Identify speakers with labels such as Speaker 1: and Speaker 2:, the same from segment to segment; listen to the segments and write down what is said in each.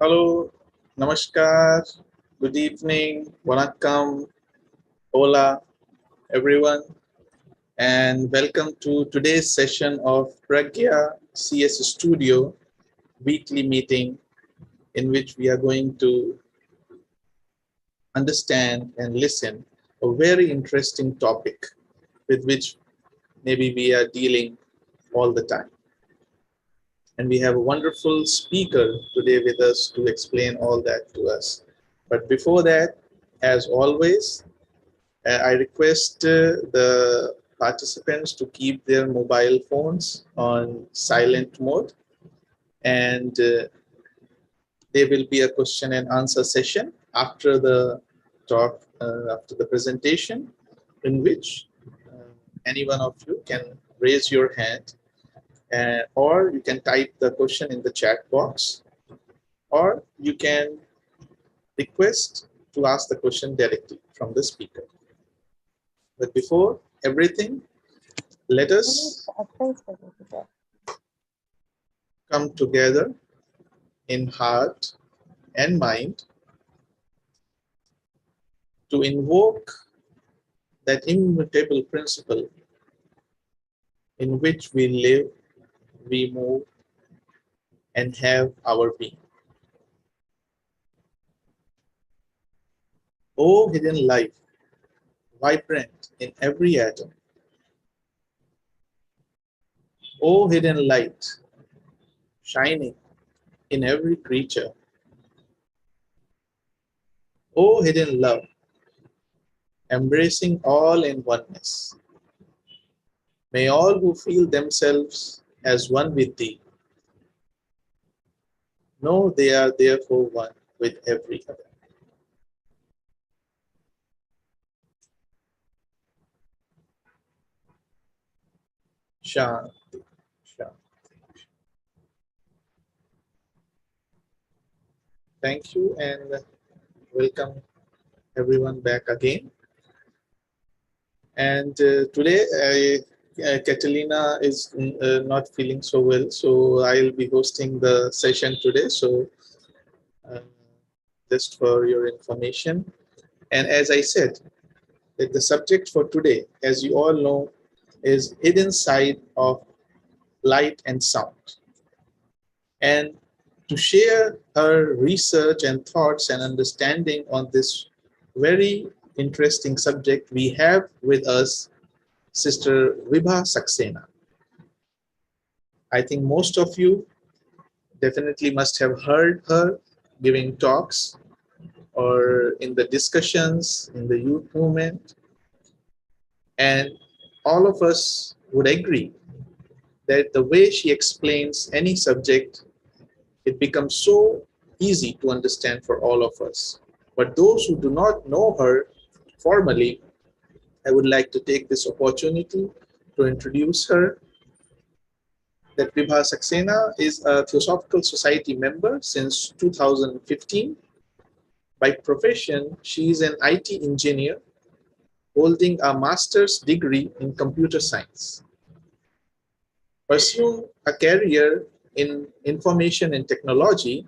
Speaker 1: Hello, namaskar, good evening, vanakkam, hola, everyone, and welcome to today's session of Pragya CS Studio weekly meeting, in which we are going to understand and listen a very interesting topic with which maybe we are dealing all the time. And we have a wonderful speaker today with us to explain all that to us. But before that, as always, I request the participants to keep their mobile phones on silent mode, and there will be a question and answer session after the talk, after the presentation, in which any one of you can raise your hand, or you can type the question in the chat box, or you can request to ask the question directly from the speaker. But before everything, let us come together in heart and mind to invoke that immutable principle in which we live, we move, and have our being. O hidden life, vibrant in every atom. O hidden light, shining in every creature. O hidden love, embracing all in oneness. May all who feel themselves as one with thee know they are therefore one with every other. Shanti, Shanti. Thank you and welcome everyone back again. And today, Catalina is not feeling so well, so I'll be hosting the session today. So just for your information. And as I said, that the subject for today, as you all know, is hidden side of light and sound. And to share her research and thoughts and understanding on this very interesting subject, we have with us Sister Vibha Saksena. I think most of you definitely must have heard her giving talks or in the discussions in the youth movement. And all of us would agree that the way she explains any subject, it becomes so easy to understand for all of us. But those who do not know her formally, I would like to take this opportunity to introduce her. That Vibha Saksena is a Theosophical Society member since 2015. By profession, she is an IT engineer holding a master's degree in computer science. Pursuing a career in information and technology,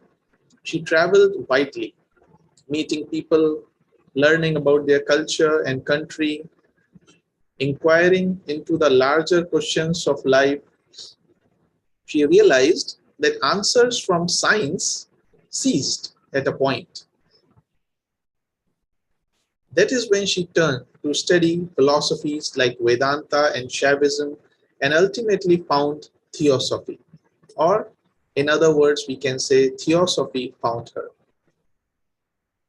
Speaker 1: she traveled widely, meeting people, learning about their culture and country, inquiring into the larger questions of life. She realized that answers from science ceased at a point. That is when she turned to study philosophies like Vedanta and Shaivism and ultimately found Theosophy. Or, in other words, we can say Theosophy found her.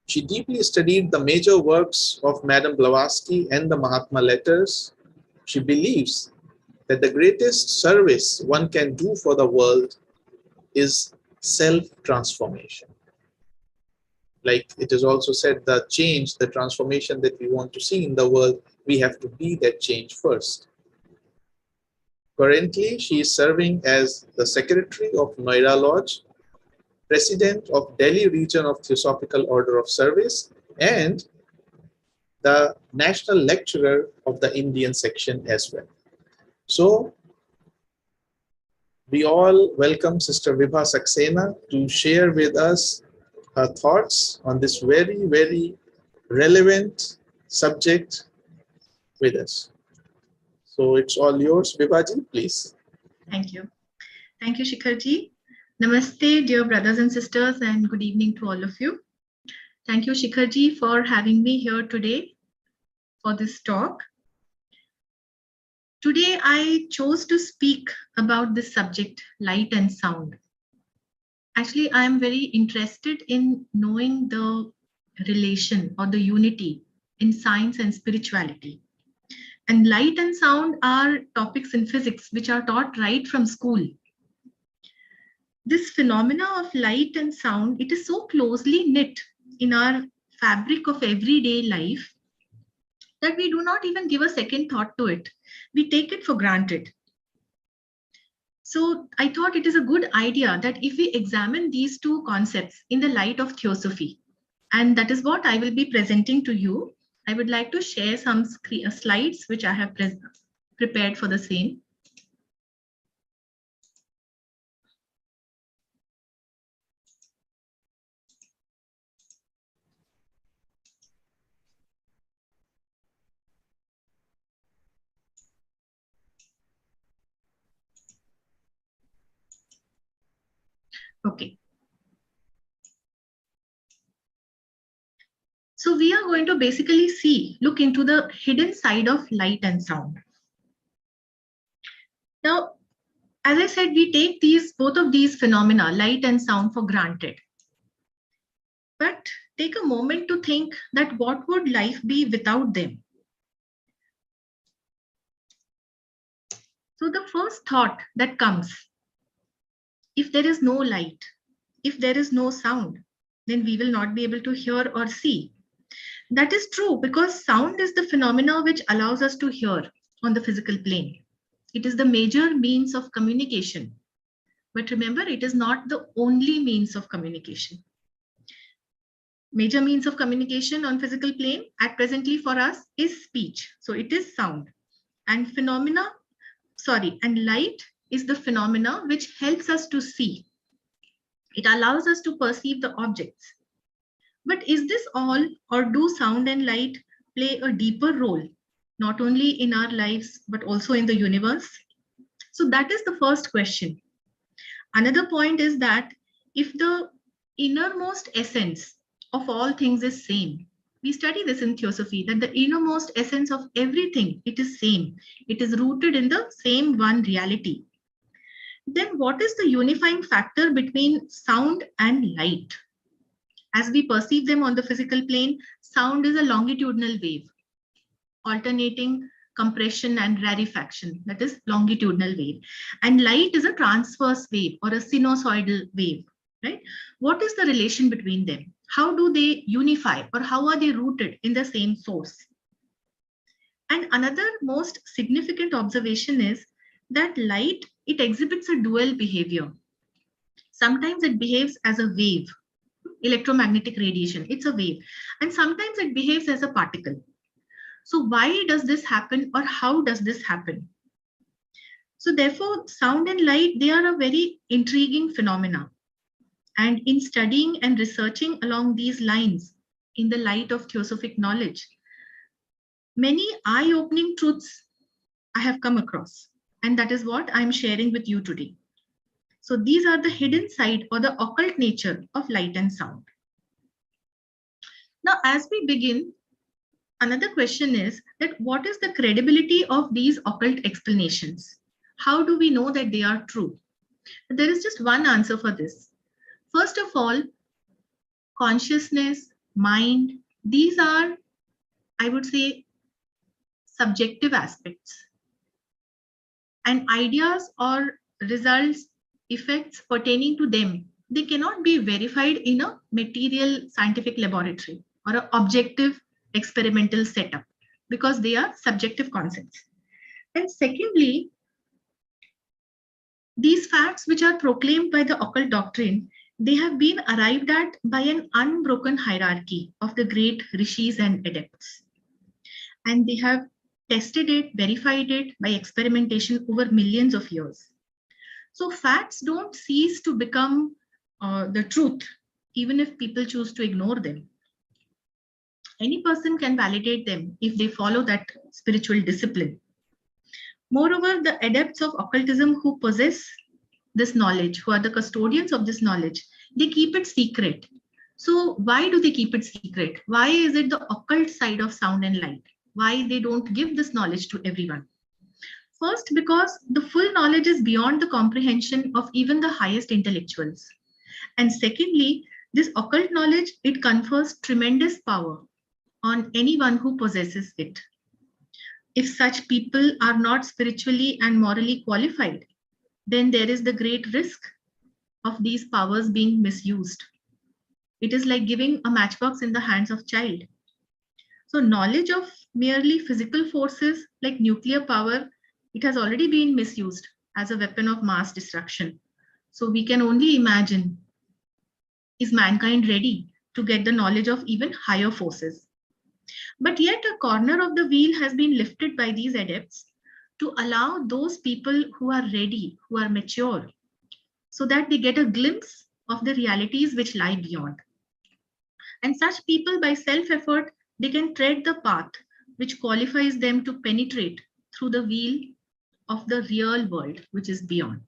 Speaker 1: She deeply studied the major works of Madame Blavatsky and the Mahatma letters. She believes that the greatest service one can do for the world is self-transformation. Like it is also said, the change, the transformation that we want to see in the world, we have to be that change first. Currently, she is serving as the Secretary of Noida Lodge, President of Delhi Region of Theosophical Order of Service, and the National Lecturer of the Indian section as well. So, we all welcome Sister Vibha Saksena to share with us her thoughts on this very, very relevant subject with us. So it's all yours, Vibhaji, please.
Speaker 2: Thank you. Thank you, Shikharji. Namaste, dear brothers and sisters, and good evening to all of you. Thank you, Shikharji, for having me here today for this talk. Today, I chose to speak about this subject, light and sound. Actually, I am very interested in knowing the relation or the unity in science and spirituality. And light and sound are topics in physics which are taught right from school. This phenomena of light and sound, it is so closely knit in our fabric of everyday life that we do not even give a second thought to it. We take it for granted. So I thought it is a good idea that if we examine these two concepts in the light of theosophy, and that is what I will be presenting to you, I would like to share some slides which I have prepared for the same. Okay. So we are going to basically look into the hidden side of light and sound. Now, as I said, we take both of these phenomena, light and sound, for granted. But take a moment to think that what would life be without them? So the first thought that comes, if there is no light, if there is no sound, then we will not be able to hear or see. That is true because sound is the phenomena which allows us to hear on the physical plane. It is the major means of communication. But remember, it is not the only means of communication. Major means of communication on physical plane at presently for us is speech. So it is sound. And light is the phenomena which helps us to see. It allows us to perceive the objects. But is this all, or do sound and light play a deeper role, not only in our lives, but also in the universe? So that is the first question. Another point is that if the innermost essence of all things is same, we study this in theosophy, that the innermost essence of everything, it is same. It is rooted in the same one reality. Then what is the unifying factor between sound and light? As we perceive them on the physical plane, sound is a longitudinal wave, alternating compression and rarefaction, that is longitudinal wave. And light is a transverse wave or a sinusoidal wave, right? What is the relation between them? How do they unify, or how are they rooted in the same source? And another most significant observation is that light, it exhibits a dual behavior. Sometimes it behaves as a wave, electromagnetic radiation, it's a wave, and sometimes it behaves as a particle. So why does this happen, or how does this happen? So therefore, sound and light, they are a very intriguing phenomena. And in studying and researching along these lines, in the light of theosophic knowledge, many eye-opening truths I have come across. And that is what I'm sharing with you today. So these are the hidden side or the occult nature of light and sound. Now, as we begin, another question is that what is the credibility of these occult explanations? How do we know that they are true? There is just one answer for this. First of all, consciousness, mind, these are, I would say, subjective aspects. And ideas or results, effects pertaining to them, they cannot be verified in a material scientific laboratory or an objective experimental setup because they are subjective concepts. And secondly, these facts which are proclaimed by the occult doctrine, they have been arrived at by an unbroken hierarchy of the great rishis and adepts. And they have tested it, verified it by experimentation over millions of years. So facts don't cease to become the truth even if people choose to ignore them. Any person can validate them if they follow that spiritual discipline. Moreover, the adepts of occultism who possess this knowledge, who are the custodians of this knowledge, they keep it secret. So why do they keep it secret? Why is it the occult side of sound and light? Why they don't give this knowledge to everyone? First, because the full knowledge is beyond the comprehension of even the highest intellectuals. And secondly, this occult knowledge, it confers tremendous power on anyone who possesses it. If such people are not spiritually and morally qualified, then there is the great risk of these powers being misused. It is like giving a matchbox in the hands of child. So knowledge of merely physical forces like nuclear power, it has already been misused as a weapon of mass destruction. So we can only imagine, is mankind ready to get the knowledge of even higher forces? But yet a corner of the wheel has been lifted by these adepts to allow those people who are ready, who are mature, so that they get a glimpse of the realities which lie beyond. And such people, by self-effort, they can tread the path which qualifies them to penetrate through the wheel of the real world, which is beyond.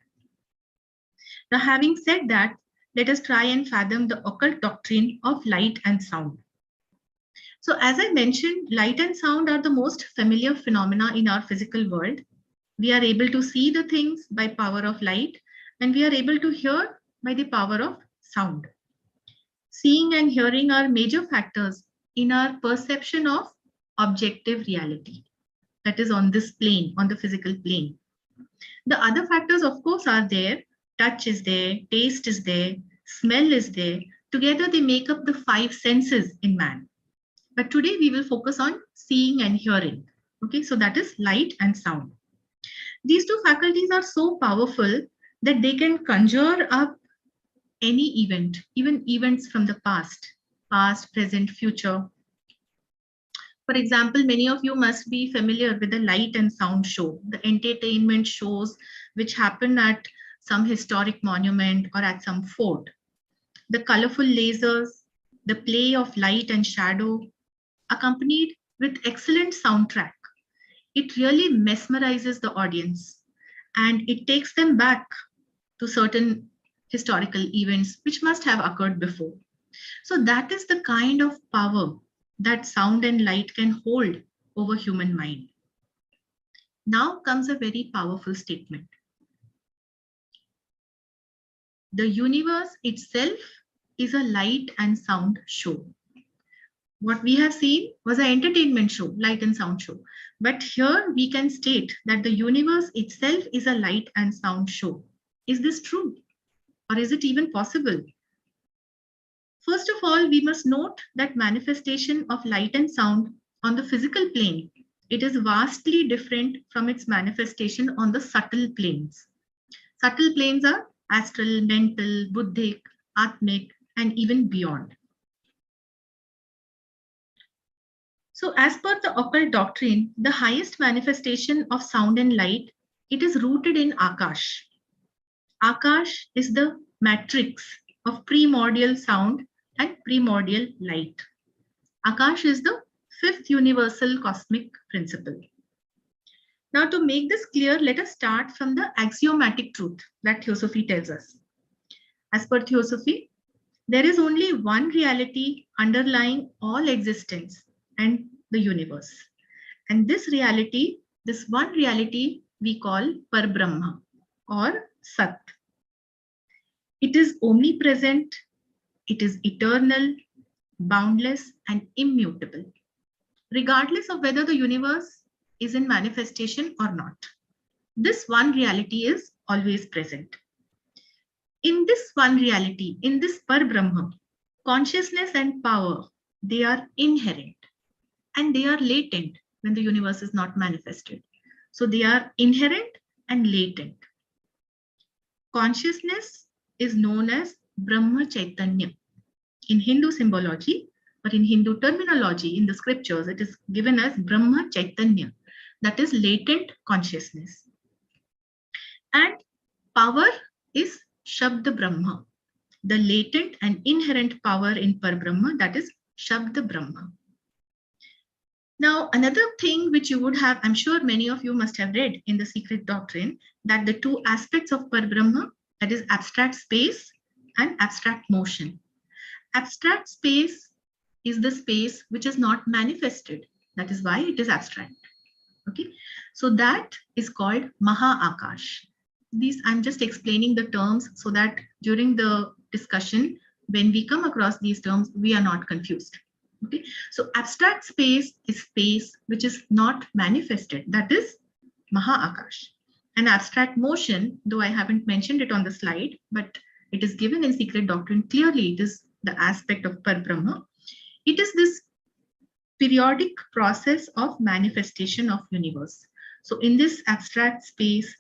Speaker 2: Now, having said that, let us try and fathom the occult doctrine of light and sound. So as I mentioned, light and sound are the most familiar phenomena in our physical world. We are able to see the things by power of light, and we are able to hear by the power of sound. Seeing and hearing are major factors in our perception of objective reality. That is on this plane, on the physical plane. The other factors, of course, are there. Touch is there, taste is there, smell is there. Together they make up the five senses in man. But today we will focus on seeing and hearing. Okay, so that is light and sound. These two faculties are so powerful that they can conjure up any event, even events from the past, present, future. For example, many of you must be familiar with the light and sound show, the entertainment shows which happen at some historic monument or at some fort. The colorful lasers, the play of light and shadow, accompanied with excellent soundtrack. It really mesmerizes the audience and it takes them back to certain historical events which must have occurred before. So that is the kind of power that sound and light can hold over human mind. Now comes a very powerful statement. The universe itself is a light and sound show. What we have seen was an entertainment show, light and sound show. But here we can state that the universe itself is a light and sound show. Is this true? Or is it even possible? First of all, we must note that manifestation of light and sound on the physical plane, it is vastly different from its manifestation on the subtle planes. Subtle planes are astral, mental, buddhic, atmic, and even beyond. So as per the occult doctrine, the highest manifestation of sound and light, it is rooted in Akash. Akash is the matrix of primordial sound and primordial light. Akash is the fifth universal cosmic principle. Now to make this clear, let us start from the axiomatic truth that Theosophy tells us. As per Theosophy, there is only one reality underlying all existence and the universe. And this reality, this one reality, we call Parbrahma or Sat. It is omnipresent, it is eternal, boundless, and immutable, regardless of whether the universe is in manifestation or not. This one reality is always present. In this one reality, in this Parbrahma, consciousness and power, they are inherent and they are latent when the universe is not manifested. So they are inherent and latent. Consciousness is known as Brahma Chaitanya in Hindu symbology, but in Hindu terminology, in the scriptures, it is given as Brahma Chaitanya, that is latent consciousness. And power is Shabda Brahma. the latent and inherent power in Parbrahma, that is Shabda Brahma. Now, another thing which you would have, I'm sure many of you must have read in the Secret Doctrine, that the two aspects of Parbrahma, that is abstract space and abstract motion. Abstract space is the space which is not manifested. That is why it is abstract. Okay, so that is called Maha Akash. These, I'm just explaining the terms so that during the discussion, when we come across these terms, we are not confused. Okay, so abstract space is space which is not manifested. That is Maha Akash. And abstract motion, though I haven't mentioned it on the slide, but it is given in Secret Doctrine clearly, it is the aspect of Parbrahma. It is this periodic process of manifestation of universe. So in this abstract space,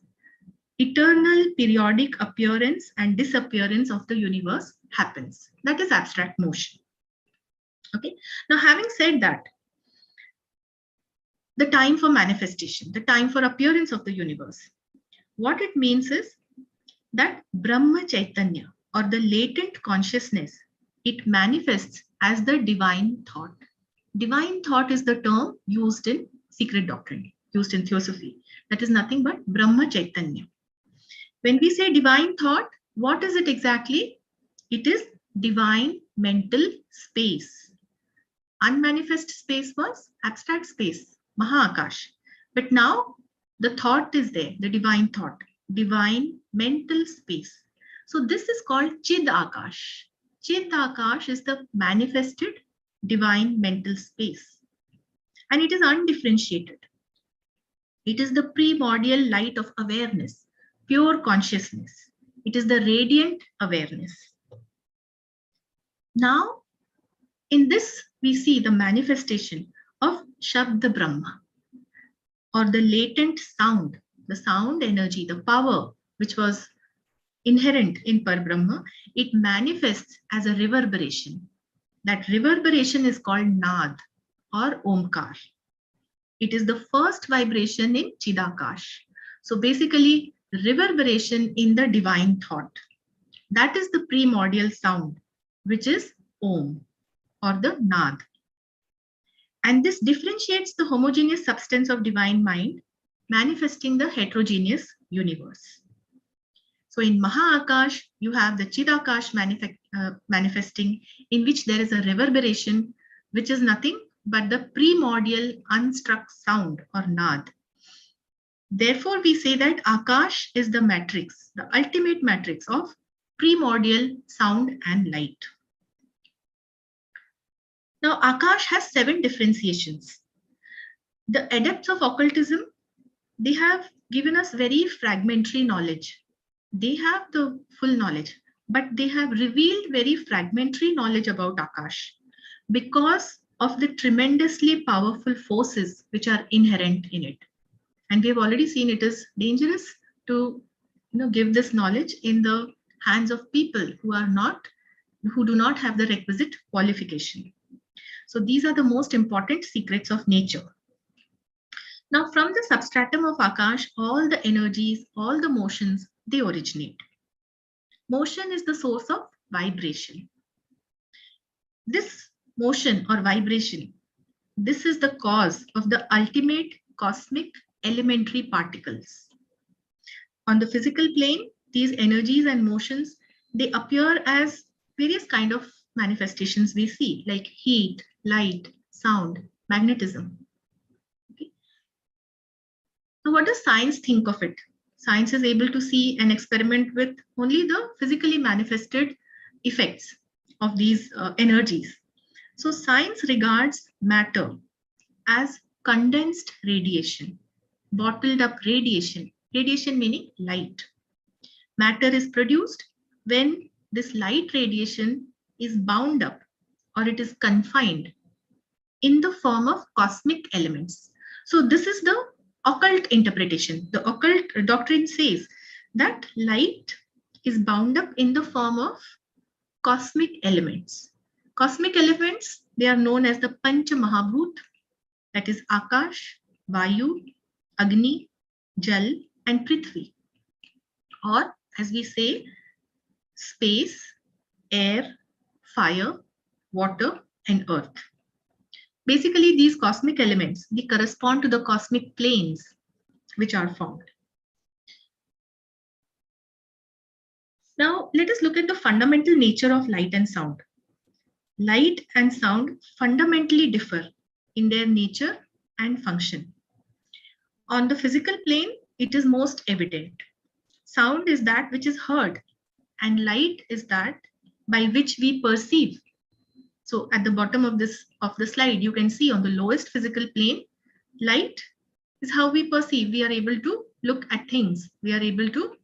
Speaker 2: eternal periodic appearance and disappearance of the universe happens. That is abstract motion. Okay. Now, having said that, the time for manifestation, the time for appearance of the universe, what it means is that Brahma Chaitanya, or the latent consciousness, it manifests as the divine thought. Divine thought is the term used in Secret Doctrine, used in Theosophy. That is nothing but Brahma Chaitanya. When we say divine thought, what is it exactly? It is divine mental space. Unmanifest space was abstract space, Mahakash. But now the thought is there, the divine thought, divine mental space. So this is called Chid Akash. Chid Akash is the manifested divine mental space. And it is undifferentiated. It is the primordial light of awareness, pure consciousness. It is the radiant awareness. Now, in this, we see the manifestation of Shabda Brahma, or the latent sound, the sound energy, the power which was inherent in Parbrahma. It manifests as a reverberation. That reverberation is called Nad or Omkar. It is the first vibration in Chidakash. So basically, reverberation in the divine thought. That is the primordial sound, which is Om or the Nad. And this differentiates the homogeneous substance of divine mind, manifesting the heterogeneous universe. So in Mahakash, you have the Chidakash manifesting, in which there is a reverberation, which is nothing but the primordial unstruck sound or Nad. Therefore, we say that Akash is the matrix, the ultimate matrix of primordial sound and light. Now, Akash has 7 differentiations. The adepts of occultism, they have given us very fragmentary knowledge. They have the full knowledge, but they have revealed very fragmentary knowledge about Akash because of the tremendously powerful forces which are inherent in it. And we have already seen it is dangerous to give this knowledge in the hands of people who do not have the requisite qualification. So these are the most important secrets of nature. Now, from the substratum of Akash, all the energies, all the motions, they originate. Motion is the source of vibration. This motion or vibration, this is the cause of the ultimate cosmic elementary particles. On the physical plane, these energies and motions, they appear as various kind of manifestations we see, like heat, light, sound, magnetism. Okay. So what does science think of it? Science is able to see and experiment with only the physically manifested effects of these energies. So science regards matter as condensed radiation, bottled up radiation, radiation meaning light. Matter is produced when this light radiation is bound up or it is confined in the form of cosmic elements. So this is the occult interpretation. The occult doctrine says that light is bound up in the form of cosmic elements. Cosmic elements, they are known as the Pancha Mahabhut, that is Akash, Vayu, Agni, Jal, and Prithvi. Or as we say, space, air, fire, water, and earth. Basically, these cosmic elements, they correspond to the cosmic planes which are formed. Now, let us look at the fundamental nature of light and sound. Light and sound fundamentally differ in their nature and function. On the physical plane, it is most evident. Sound is that which is heard, and light is that by which we perceive. So at the bottom of the slide, you can see on the lowest physical plane, light is how we perceive. We are able to look at things. We are able to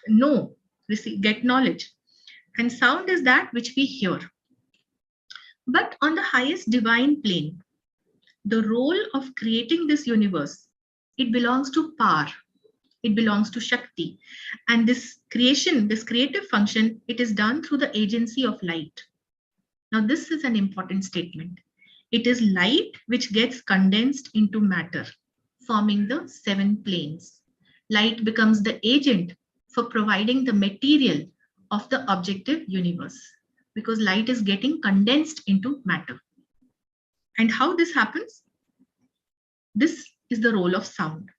Speaker 2: know, get knowledge. And sound is that which we hear. But on the highest divine plane, the role of creating this universe, it belongs to power. It belongs to Shakti. And this creation, this creative function, it is done through the agency of light. Now, this is an important statement. It is light which gets condensed into matter, forming the 7 planes. Light becomes the agent for providing the material of the objective universe, because light is getting condensed into matter. And how this happens? This is the role of sound.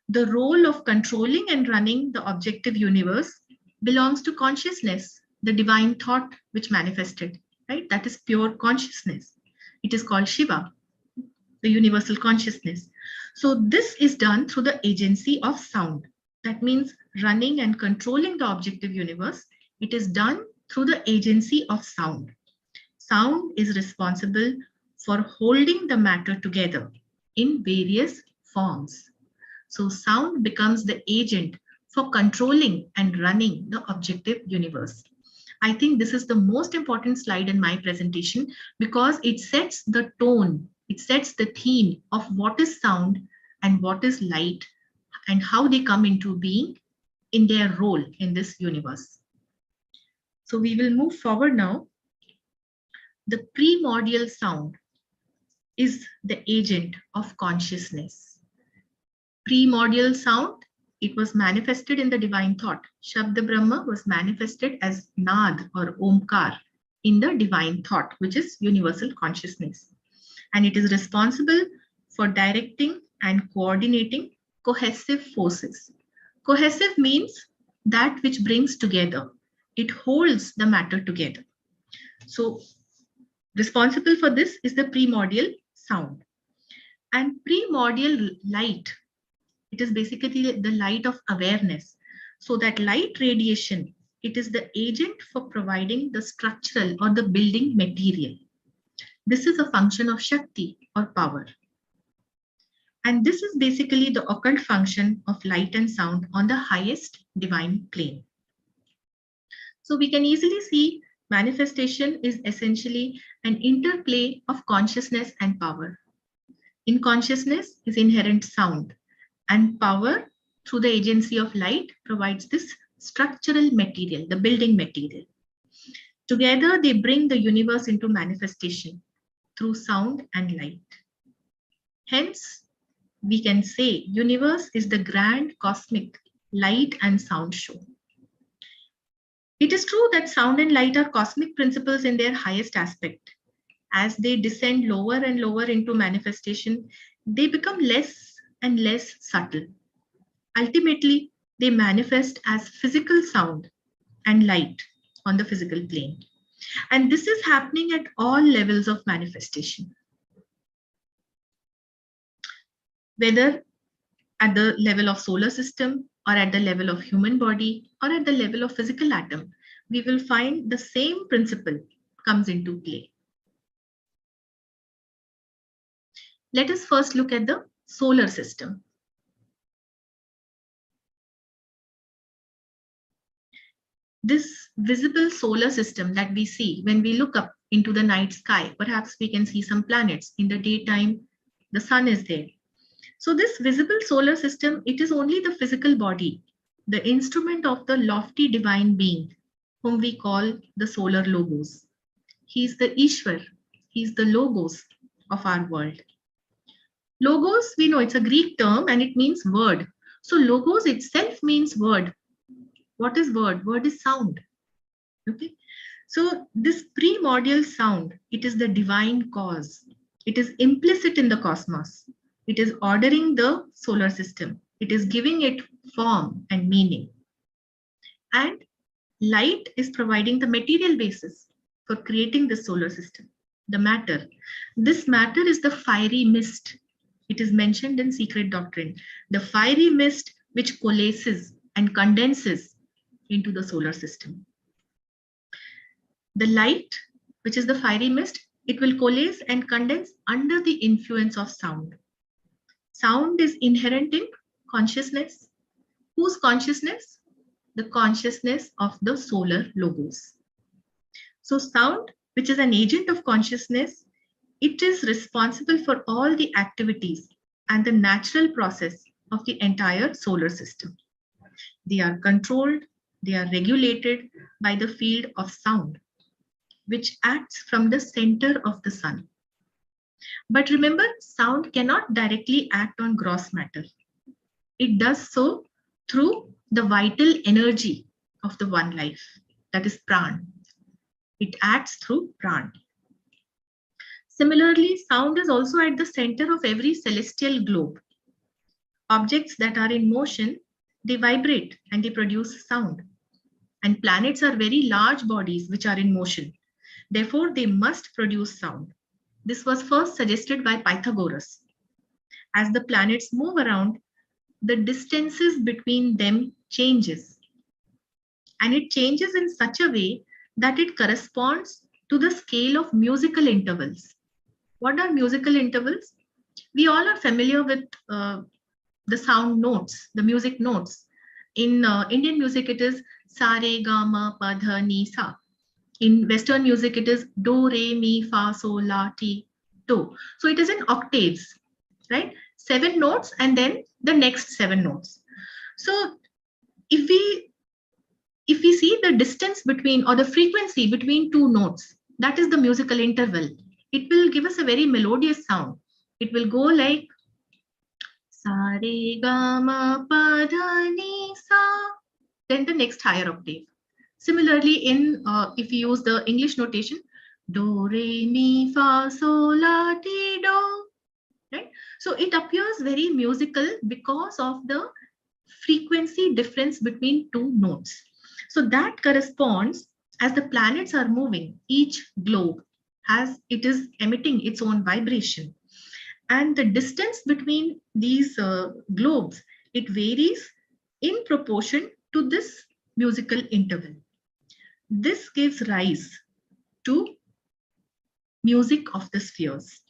Speaker 2: The role of controlling and running the objective universe belongs to consciousness, the divine thought which manifested, right? That is pure consciousness. It is called Shiva, the universal consciousness. So this is done through the agency of sound. That means running and controlling the objective universe, it is done through the agency of sound. Sound is responsible for holding the matter together in various forms. So sound becomes the agent for controlling and running the objective universe. I think this is the most important slide in my presentation because it sets the tone, it sets the theme of what is sound and what is light and how they come into being in their role in this universe. So we will move forward now. The primordial sound is the agent of consciousness. Primordial sound, it was manifested in the divine thought. Shabda Brahma was manifested as Nad or Omkar in the divine thought, which is universal consciousness. And it is responsible for directing and coordinating cohesive forces. Cohesive means that which brings together. It holds the matter together. So responsible for this is the primordial sound. And primordial light, it is basically the light of awareness. So that light radiation, it is the agent for providing the structural or the building material. This is a function of Shakti or power. And this is basically the occult function of light and sound on the highest divine plane. So we can easily see manifestation is essentially an interplay of consciousness and power. In consciousness is inherent sound. And power, through the agency of light, provides this structural material, the building material. Together, they bring the universe into manifestation through sound and light. Hence, we can say universe is the grand cosmic light and sound show. It is true that sound and light are cosmic principles in their highest aspect. As they descend lower and lower into manifestation, they become less and less subtle. Ultimately, they manifest as physical sound and light on the physical plane. And this is happening at all levels of manifestation. Whether at the level of solar system or at the level of human body or at the level of physical atom, we will find the same principle comes into play. Let us first look at the solar system. This visible solar system that we see when we look up into the night sky, perhaps we can see some planets. In the daytime, the sun is there. So this visible solar system, it is only the physical body, the instrument of the lofty divine being, whom we call the solar logos. He is the Ishwar, he is the logos of our world. Logos, we know it's a Greek term and it means word. So logos itself means word. What is word? Word is sound. Okay. So this primordial sound, it is the divine cause. It is implicit in the cosmos. It is ordering the solar system. It is giving it form and meaning. And light is providing the material basis for creating the solar system, the matter. This matter is the fiery mist. It is mentioned in Secret Doctrine. The fiery mist which coalesces and condenses into the solar system. The light, which is the fiery mist, it will coalesce and condense under the influence of sound. Sound is inherent in consciousness. Whose consciousness? The consciousness of the solar logos. So sound, which is an agent of consciousness, it is responsible for all the activities and the natural process of the entire solar system. They are controlled, they are regulated by the field of sound, which acts from the center of the sun. But remember, sound cannot directly act on gross matter. It does so through the vital energy of the one life, that is pran. It acts through pran. Similarly, sound is also at the center of every celestial globe. Objects that are in motion, they vibrate and they produce sound. And planets are very large bodies which are in motion. Therefore, they must produce sound. This was first suggested by Pythagoras. As the planets move around, the distances between them changes. And it changes in such a way that it corresponds to the scale of musical intervals. What are musical intervals? We all are familiar with the sound notes, the music notes. In Indian music, it is sa, re, ga, ma, pa, dha, ni, sa. In Western music, it is do, re, mi, fa, sol, la, ti, do. So it is in octaves, right? 7 notes and then the next 7 notes. So if we see the distance between or the frequency between 2 notes, that is the musical interval. It will give us a very melodious sound. It will go like sa, re, ga, ma, pa, dha, ni, sa, then the next higher octave. Similarly, in if you use the English notation, do, re, mi, fa, sol, la, ti, do, right? So it appears very musical because of the frequency difference between 2 notes. So that corresponds, as the planets are moving, each globe it is emitting its own vibration. And the distance between these globes, it varies in proportion to this musical interval. This gives rise to music of the spheres.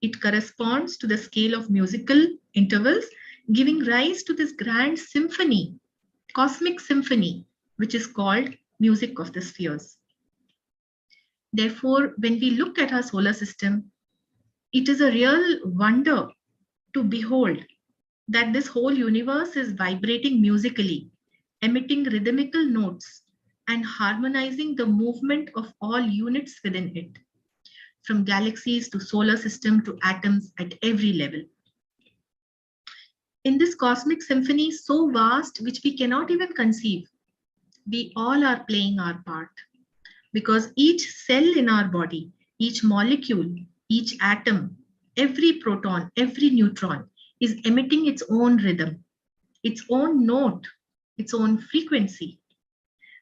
Speaker 2: It corresponds to the scale of musical intervals, giving rise to this grand symphony, cosmic symphony, which is called music of the spheres. Therefore, when we look at our solar system, it is a real wonder to behold that this whole universe is vibrating musically, emitting rhythmical notes, and harmonizing the movement of all units within it, from galaxies to solar system to atoms at every level. In this cosmic symphony so vast, which we cannot even conceive, we all are playing our part, because each cell in our body, each molecule, each atom, every proton, every neutron is emitting its own rhythm, its own note, its own frequency.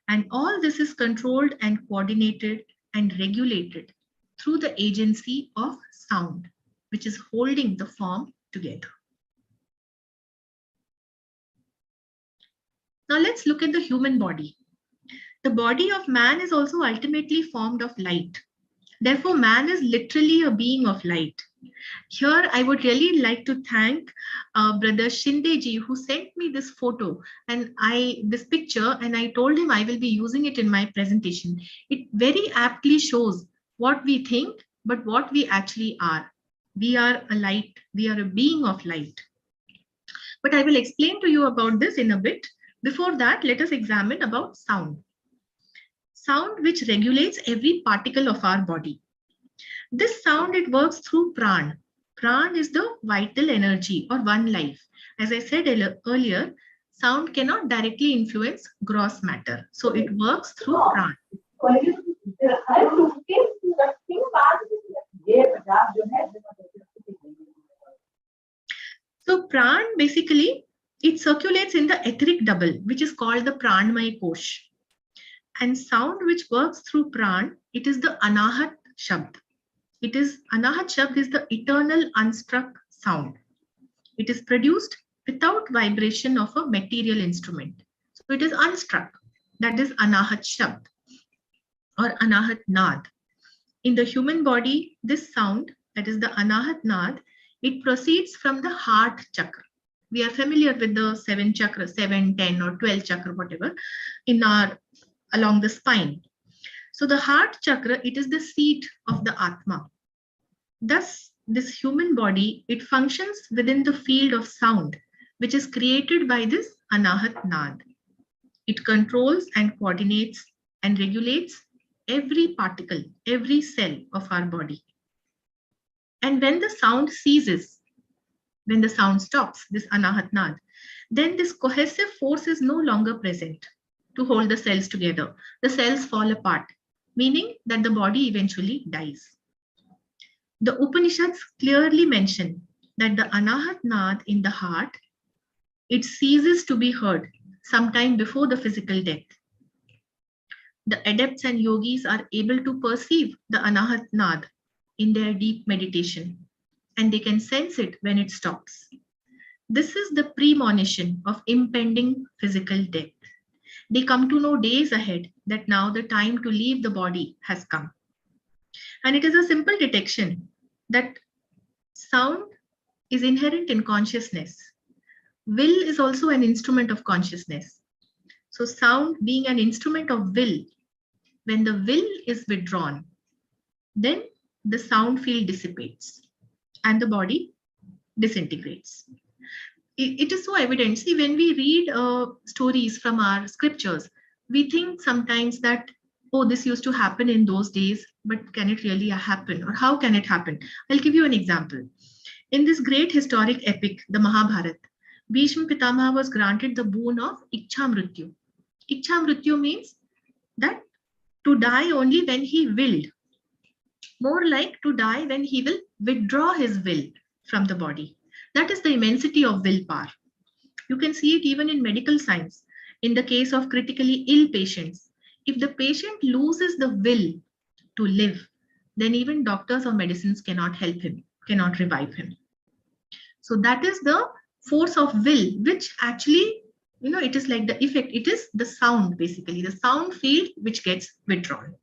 Speaker 2: And all this is controlled and coordinated and regulated through the agency of sound, which is holding the form together. Now let's look at the human body. The body of man is also ultimately formed of light. Therefore, man is literally a being of light. Here, I would really like to thank Brother Shindeji, who sent me this photo and this picture, and I told him I will be using it in my presentation. It very aptly shows what we think, but what we actually are. We are a light. We are a being of light. But I will explain to you about this in a bit. Before that, let us examine about sound. Sound which regulates every particle of our body. This sound, it works through pran. Pran is the vital energy or one life. As I said earlier, sound cannot directly influence gross matter. So it works through pran. So pran basically, it circulates in the etheric double, which is called the pranmay kosh. And sound which works through pran, it is the anahat shabd. It is anahat shabd is the eternal unstruck sound. It is produced without vibration of a material instrument. So it is unstruck. That is anahat shabd or anahat nad. In the human body, this sound, that is the anahat nad, it proceeds from the heart chakra. We are familiar with the 7 chakras, 7, 10 or 12 chakra, whatever, in our along the spine. So the heart chakra, it is the seat of the Atma. Thus, this human body, it functions within the field of sound, which is created by this anahat nad. It controls and coordinates and regulates every particle, every cell of our body. And when the sound ceases, when the sound stops, this anahat nad, then this cohesive force is no longer present to hold the cells together. The cells fall apart, meaning that the body eventually dies. The Upanishads clearly mention that the anahat nad in the heart, it ceases to be heard sometime before the physical death. The adepts and yogis are able to perceive the anahat nad in their deep meditation, and they can sense it when it stops. This is the premonition of impending physical death. They come to know days ahead that now the time to leave the body has come. And it is a simple detection that sound is inherent in consciousness. Will is also an instrument of consciousness. So sound being an instrument of will, when the will is withdrawn, then the sound field dissipates and the body disintegrates. It is so evident. See, when we read stories from our scriptures, we think sometimes that, oh, this used to happen in those days, but can it really happen? Or how can it happen? I'll give you an example. In this great historic epic, the Mahabharata, Bhishma Pitamaha was granted the boon of Ichha Mrityu. Ichha Mrityu means that to die only when he willed. More like to die when he will withdraw his will from the body. That is the immensity of willpower. You can see it even in medical science. In the case of critically ill patients, if the patient loses the will to live, then even doctors or medicines cannot help him, cannot revive him. So that is the force of will, which actually, it is like the effect. It is the sound, basically, the sound field which gets withdrawn.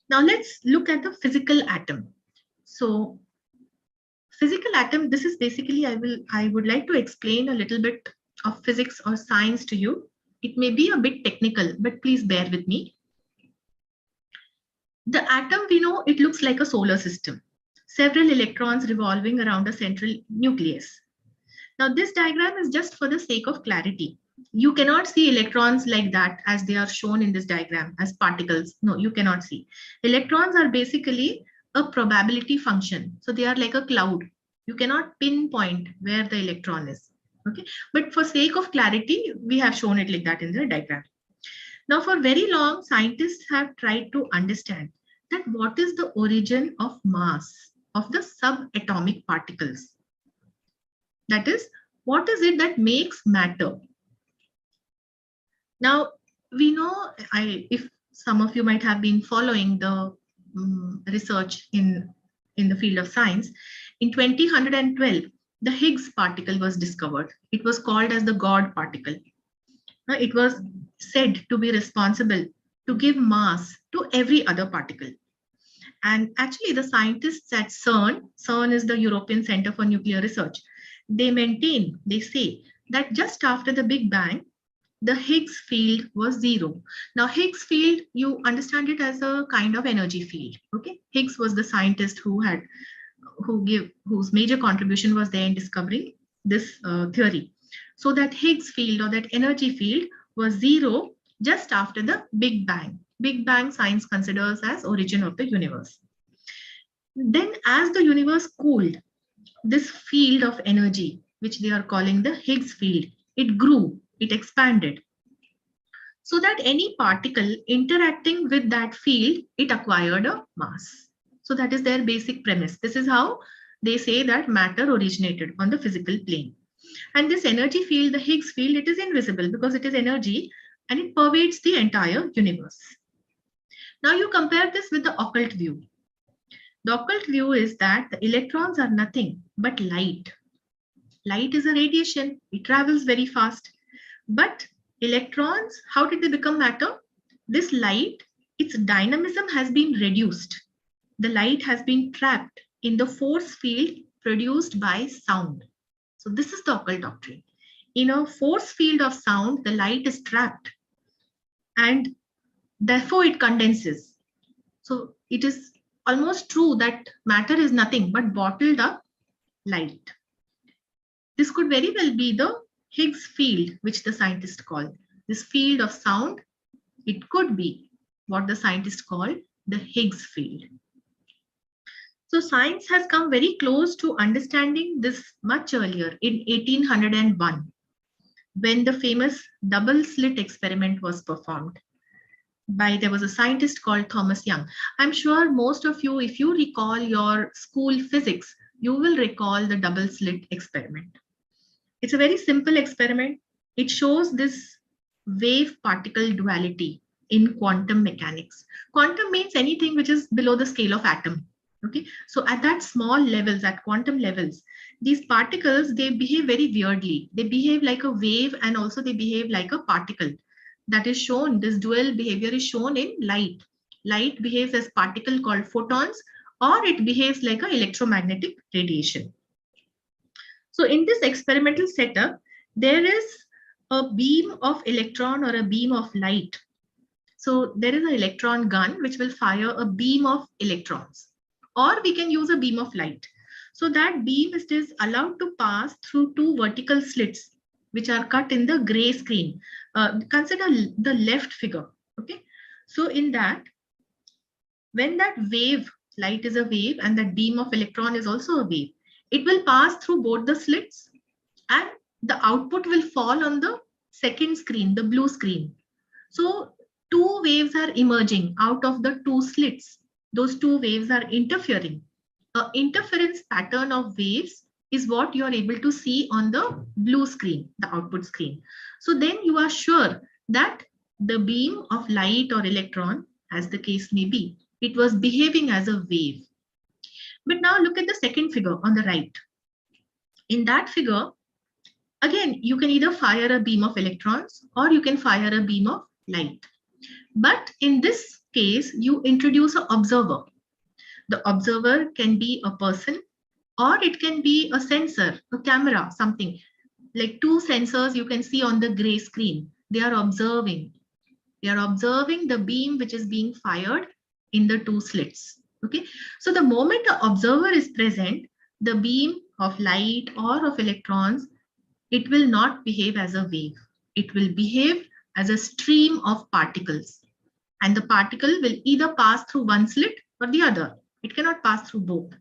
Speaker 2: Now let's look at the physical atom. So physical atom, this is basically, I would like to explain a little bit of physics or science to you. It may be a bit technical, but please bear with me. The atom, we know it looks like a solar system. Several electrons revolving around a central nucleus. Now this diagram is just for the sake of clarity. You cannot see electrons like that as they are shown in this diagram as particles. No, you cannot see. Electrons are basically a probability function. So they are like a cloud. You cannot pinpoint where the electron is. Okay, but for sake of clarity, we have shown it like that in the diagram. Now, for very long, scientists have tried to understand that what is the origin of mass of the subatomic particles. That is, what is it that makes matter? Now, we know, if some of you might have been following the research in the field of science, in 2012, the Higgs particle was discovered. It was called as the God particle. It was said to be responsible to give mass to every other particle. And actually, the scientists at CERN is the European Center for Nuclear Research, they say that just after the Big Bang, the Higgs field was zero. Now, Higgs field, you understand it as a kind of energy field. Okay, Higgs was the scientist whose major contribution was there in discovering this theory. So that Higgs field or that energy field was zero just after the Big Bang. Big Bang science considers as origin of the universe. Then as the universe cooled, this field of energy, which they are calling the Higgs field, it grew, it expanded. so that any particle interacting with that field, it acquired a mass. So that is their basic premise. This is how they say that matter originated on the physical plane. And this energy field, the Higgs field, it is invisible because it is energy and it pervades the entire universe. Now you compare this with the occult view. The occult view is that the electrons are nothing but light. Light is a radiation, it travels very fast. But electrons, how did they become matter? This light, its dynamism has been reduced. The light has been trapped in the force field produced by sound. So this is the occult doctrine. In a force field of sound, the light is trapped and therefore it condenses. So it is almost true that matter is nothing but bottled up light. This could very well be the Higgs field, which the scientists call. This field of sound, it could be what the scientists call the Higgs field. So science has come very close to understanding this much earlier in 1801, when the famous double slit experiment was performed. There was a scientist called Thomas Young. I'm sure most of you, if you recall your school physics, you will recall the double slit experiment. It's a very simple experiment. It shows this wave particle duality in quantum mechanics. Quantum means anything which is below the scale of atom. Okay, so at that small levels, at quantum levels, these particles, they behave very weirdly. They behave like a wave and also they behave like a particle. That is shown, this dual behavior is shown in light. Light behaves as particle called photons, or it behaves like an electromagnetic radiation. So in this experimental setup, there is a beam of electron or a beam of light. So there is an electron gun which will fire a beam of electrons, or we can use a beam of light. So that beam is allowed to pass through two vertical slits which are cut in the gray screen. Consider the left figure. Okay, so in that, when that wave, light is a wave and that beam of electron is also a wave, it will pass through both the slits and the output will fall on the second screen, the blue screen. So two waves are emerging out of the two slits. Those two waves are interfering. An interference pattern of waves is what you are able to see on the blue screen, the output screen. So then you are sure that the beam of light or electron, as the case may be, it was behaving as a wave. But now look at the second figure on the right. In that figure, again, you can either fire a beam of electrons or you can fire a beam of light. But in this case, you introduce an observer. The observer can be a person or it can be a sensor, a camera, something. Like two sensors you can see on the gray screen. They are observing. They are observing the beam which is being fired in the two slits. Okay. So the moment the observer is present, the beam of light or of electrons, it will not behave as a wave. It will behave as a stream of particles. And the particle will either pass through one slit or the other. It cannot pass through both.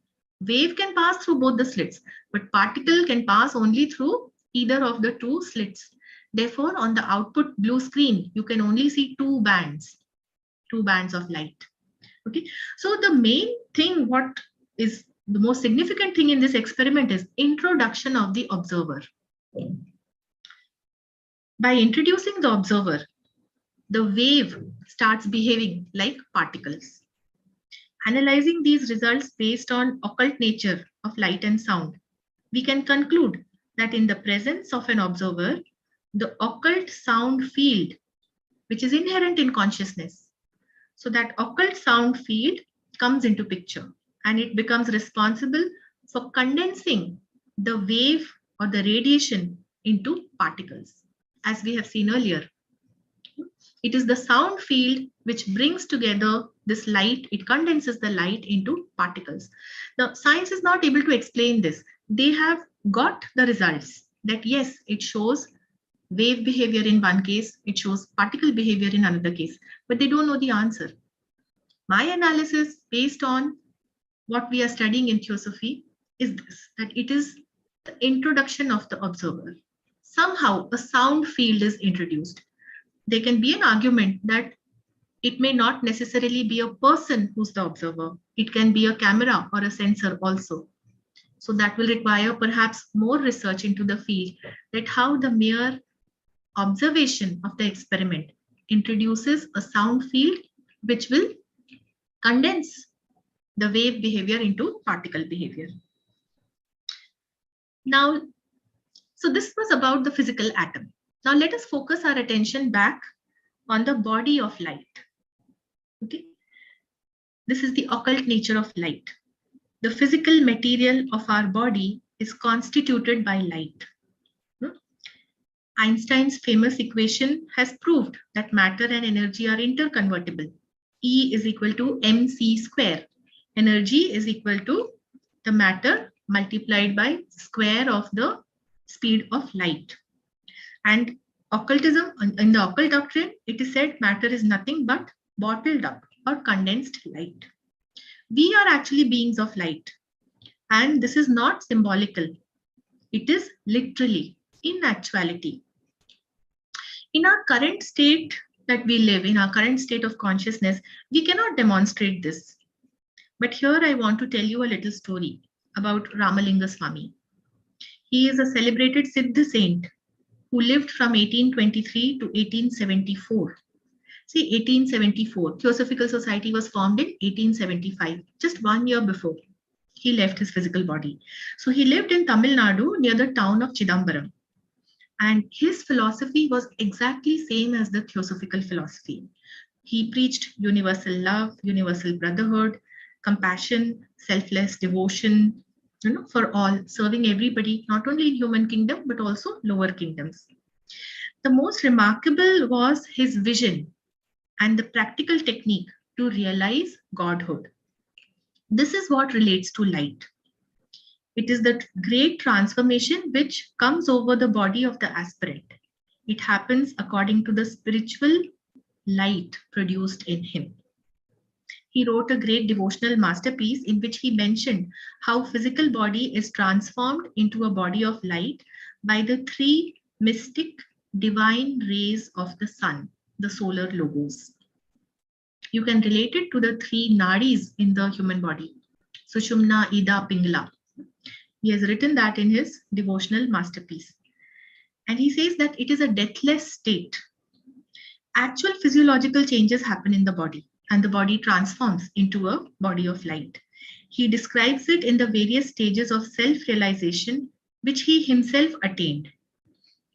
Speaker 2: Wave can pass through both the slits, but particle can pass only through either of the two slits. Therefore, on the output blue screen, you can only see two bands of light. Okay, so the main thing, what is the most significant thing in this experiment is introduction of the observer. By introducing the observer, the wave starts behaving like particles. Analyzing these results based on occult nature of light and sound, we can conclude that in the presence of an observer, the occult sound field, which is inherent in consciousness, so that occult sound field comes into picture and it becomes responsible for condensing the wave or the radiation into particles. As we have seen earlier, it is the sound field which brings together this light, it condenses the light into particles. Now, science is not able to explain this. They have got the results that yes, it shows wave behavior in one case, it shows particle behavior in another case, but they don't know the answer. My analysis based on what we are studying in theosophy is this, that it is the introduction of the observer. Somehow a sound field is introduced. There can be an argument that it may not necessarily be a person who's the observer. It can be a camera or a sensor also. So that will require perhaps more research into the field, that how the mere observation of the experiment introduces a sound field which will condense the wave behavior into particle behavior. Now, so this was about the physical atom. Now let us focus our attention back on the body of light. Okay. This is the occult nature of light. The physical material of our body is constituted by light. Einstein's famous equation has proved that matter and energy are interconvertible. E is equal to mc square. Energy is equal to the matter multiplied by square of the speed of light. And occultism, in the occult doctrine, it is said matter is nothing but bottled up or condensed light. We are actually beings of light. And this is not symbolical. It is literally, in actuality. In our current state that we live, in our current state of consciousness, we cannot demonstrate this. But here I want to tell you a little story about Ramalinga Swami. He is a celebrated Siddha saint who lived from 1823 to 1874. See, 1874, Theosophical Society was formed in 1875, just 1 year before he left his physical body. So he lived in Tamil Nadu near the town of Chidambaram. And his philosophy was exactly same as the Theosophical philosophy. He preached universal love, universal brotherhood, compassion, selfless devotion, for all, serving everybody, not only in human kingdom, but also lower kingdoms. The most remarkable was his vision and the practical technique to realize Godhood. This is what relates to light. It is the great transformation which comes over the body of the aspirant. It happens according to the spiritual light produced in him. He wrote a great devotional masterpiece in which he mentioned how physical body is transformed into a body of light by the three mystic divine rays of the sun, the solar logos. You can relate it to the three nadis in the human body, Sushumna, Ida, Pingala. He has written that in his devotional masterpiece. And he says that it is a deathless state. Actual physiological changes happen in the body, and the body transforms into a body of light. He describes it in the various stages of self-realization, which he himself attained,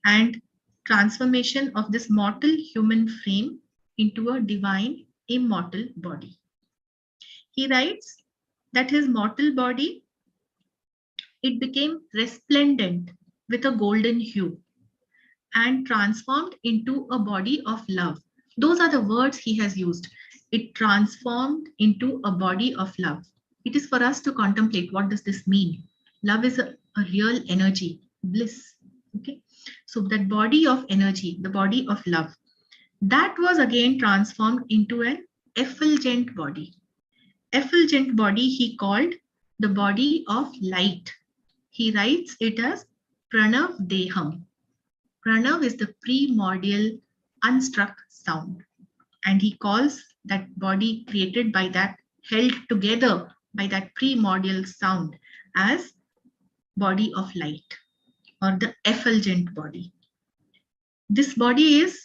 Speaker 2: and transformation of this mortal human frame into a divine immortal body. He writes that his mortal body, it became resplendent with a golden hue and transformed into a body of love. Those are the words he has used. It transformed into a body of love. It is for us to contemplate, what does this mean? Love is a real energy, bliss. Okay, so that body of energy, the body of love, that was again transformed into an effulgent body. Effulgent body he called the body of light. He writes it as Pranav Deham. Pranav is the primordial unstruck sound. And he calls that body created by that, held together by that primordial sound, as body of light, or the effulgent body. This body is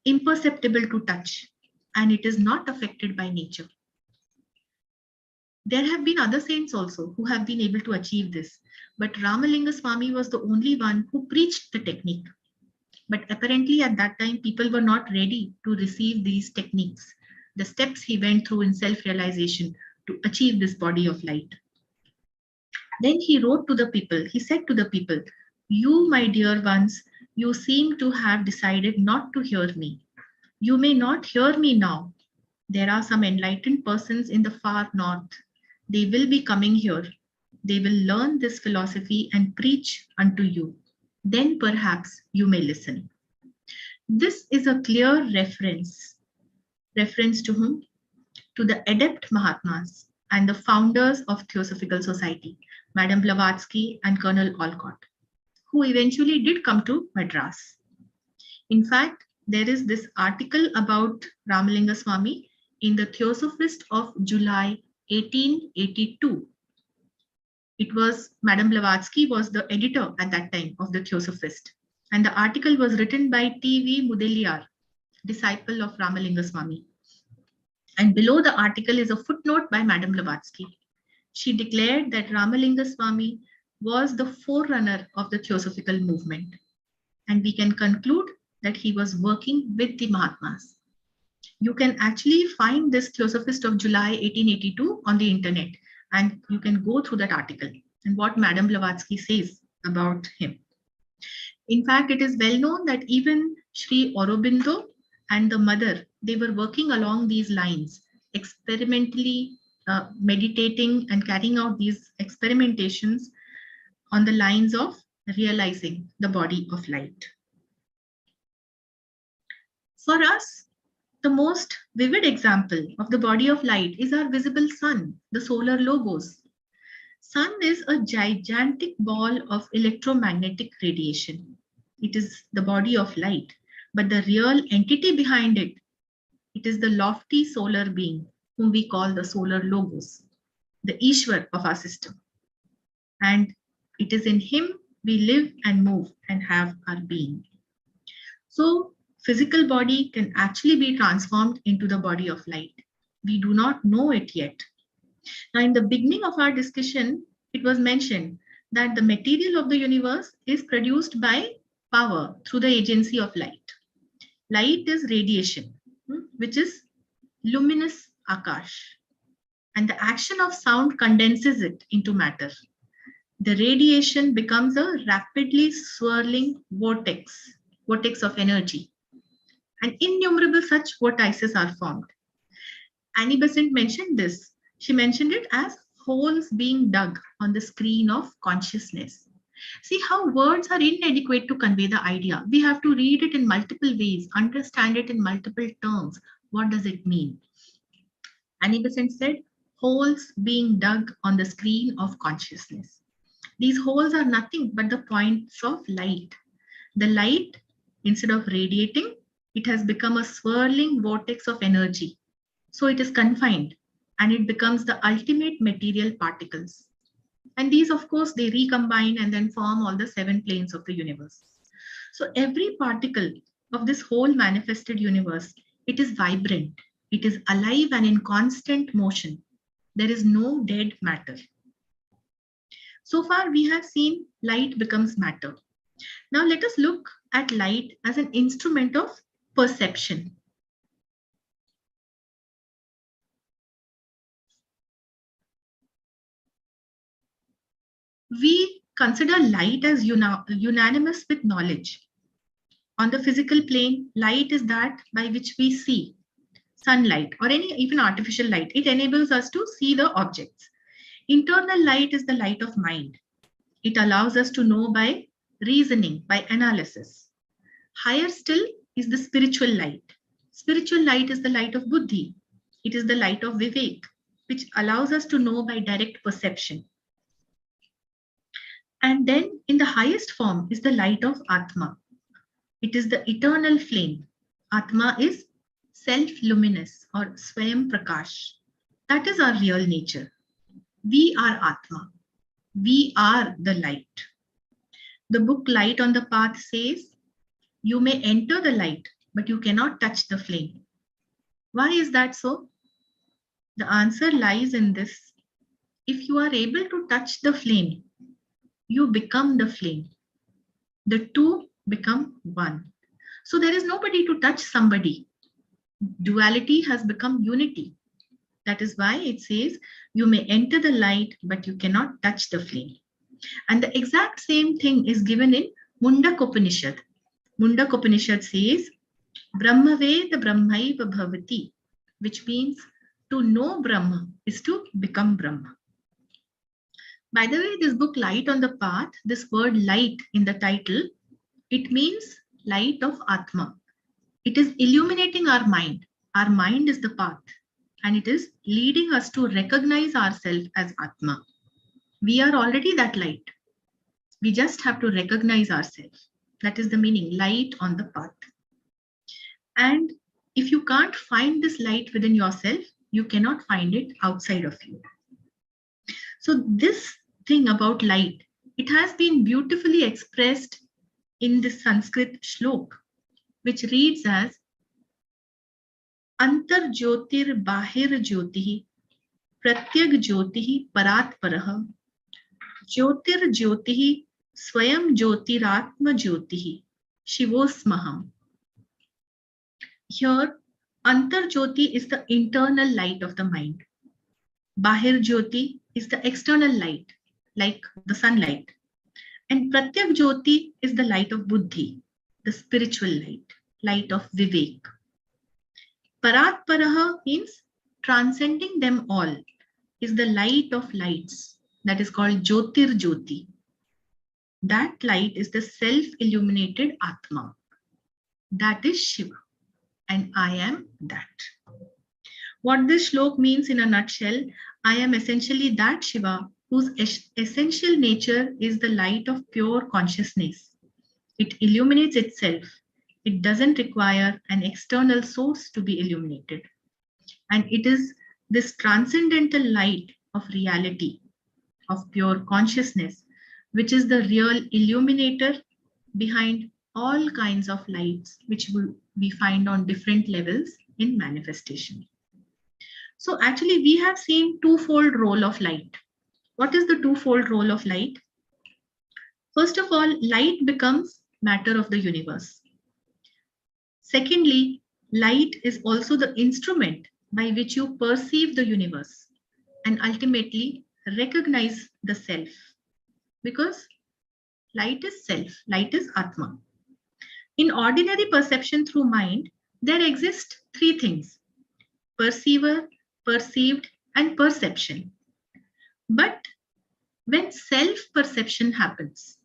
Speaker 2: imperceptible to touch, and it is not affected by nature. There have been other saints also who have been able to achieve this, but Ramalinga Swami was the only one who preached the technique. But apparently at that time, people were not ready to receive these techniques, the steps he went through in self-realization to achieve this body of light. Then he wrote to the people, he said to the people, "You, my dear ones, you seem to have decided not to hear me. You may not hear me now. There are some enlightened persons in the far north. They will be coming here. They will learn this philosophy and preach unto you. Then perhaps you may listen." This is a clear reference. Reference to whom? To the adept Mahatmas and the founders of Theosophical Society, Madame Blavatsky and Colonel Olcott, who eventually did come to Madras. In fact, there is this article about Ramalinga Swami in the Theosophist of July 1882. It was Madame Blavatsky was the editor at that time of the Theosophist. And the article was written by T.V. Mudaliar, disciple of Ramalinga Swami. And below the article is a footnote by Madame Blavatsky. She declared that Ramalinga Swami was the forerunner of the Theosophical movement. And we can conclude that he was working with the Mahatmas. You can actually find this Theosophist of July 1882 on the internet, and you can go through that article and what Madame Blavatsky says about him. In fact, it is well known that even Sri Aurobindo and the mother, they were working along these lines, experimentally meditating and carrying out these experimentations on the lines of realizing the body of light. For us, the most vivid example of the body of light is our visible sun, the solar logos. Sun is a gigantic ball of electromagnetic radiation. It is the body of light, but the real entity behind it, it is the lofty solar being whom we call the solar logos, the Ishwar of our system. And it is in him we live and move and have our being. So physical body can actually be transformed into the body of light. We do not know it yet. Now, in the beginning of our discussion, it was mentioned that the material of the universe is produced by power through the agency of light. Light is radiation, which is luminous Akash. And the action of sound condenses it into matter. The radiation becomes a rapidly swirling vortex of energy. And innumerable such vortices are formed. Annie Besant mentioned this. She mentioned it as holes being dug on the screen of consciousness. See how words are inadequate to convey the idea. We have to read it in multiple ways, understand it in multiple terms. What does it mean? Annie Besant said, holes being dug on the screen of consciousness. These holes are nothing but the points of light. The light, instead of radiating, it has become a swirling vortex of energy. So it is confined and it becomes the ultimate material particles. And these, of course, they recombine and then form all the 7 planes of the universe. So every particle of this whole manifested universe, it is vibrant, it is alive and in constant motion. There is no dead matter. So far, we have seen light becomes matter. Now let us look at light as an instrument of perception. We consider light as unanimous with knowledge. On the physical plane, light is that by which we see. Sunlight or even artificial light, it enables us to see the objects. Internal light is the light of mind. It allows us to know by reasoning, by analysis. Higher still is the spiritual light. Spiritual light is the light of buddhi. It is the light of vivek, which allows us to know by direct perception. And then in the highest form is the light of Atma. It is the eternal flame. Atma is self-luminous or Swayam Prakash. That is our real nature. We are Atma. We are the light. The book Light on the Path says, you may enter the light, but you cannot touch the flame. Why is that so? The answer lies in this. If you are able to touch the flame, you become the flame. The two become one. So there is nobody to touch somebody. Duality has become unity. That is why it says, you may enter the light, but you cannot touch the flame. And the exact same thing is given in Mundak Upanishad. Mundak Upanishad says, Brahmaveda Brahmaiva Bhavati, which means to know Brahma is to become Brahma. By the way, this book Light on the Path, this word light in the title, it means light of Atma. It is illuminating our mind. Our mind is the path and it is leading us to recognize ourselves as Atma. We are already that light. We just have to recognize ourselves. That is the meaning, light on the path. And if you can't find this light within yourself, you cannot find it outside of you. So this thing about light, it has been beautifully expressed in the Sanskrit shlok, which reads as Antar Jyotir Bahir Jyoti Pratyag Jyoti Parat Parah Jyotir Jyoti Swayam Jyotiratma Jyoti Shivosmaham. Here, Antar Jyoti is the internal light of the mind. Bahir Jyoti is the external light, like the sunlight. And Pratyak Jyoti is the light of Buddhi, the spiritual light, light of Vivek. Parat Paraha means transcending them all is the light of lights, that is called Jyotir Jyoti. That light is the self-illuminated Atma. That is Shiva. And I am that. What this shlok means in a nutshell, I am essentially that Shiva whose essential nature is the light of pure consciousness. It illuminates itself. It doesn't require an external source to be illuminated. And it is this transcendental light of reality, of pure consciousness, which is the real illuminator behind all kinds of lights, which we find on different levels in manifestation. So actually, we have seen twofold role of light. What is the twofold role of light? First of all, light becomes matter of the universe. Secondly, light is also the instrument by which you perceive the universe and ultimately recognize the self. Because light is self, light is Atma. In ordinary perception through mind, there exist three things: perceiver, perceived, and perception. But when self-perception happens,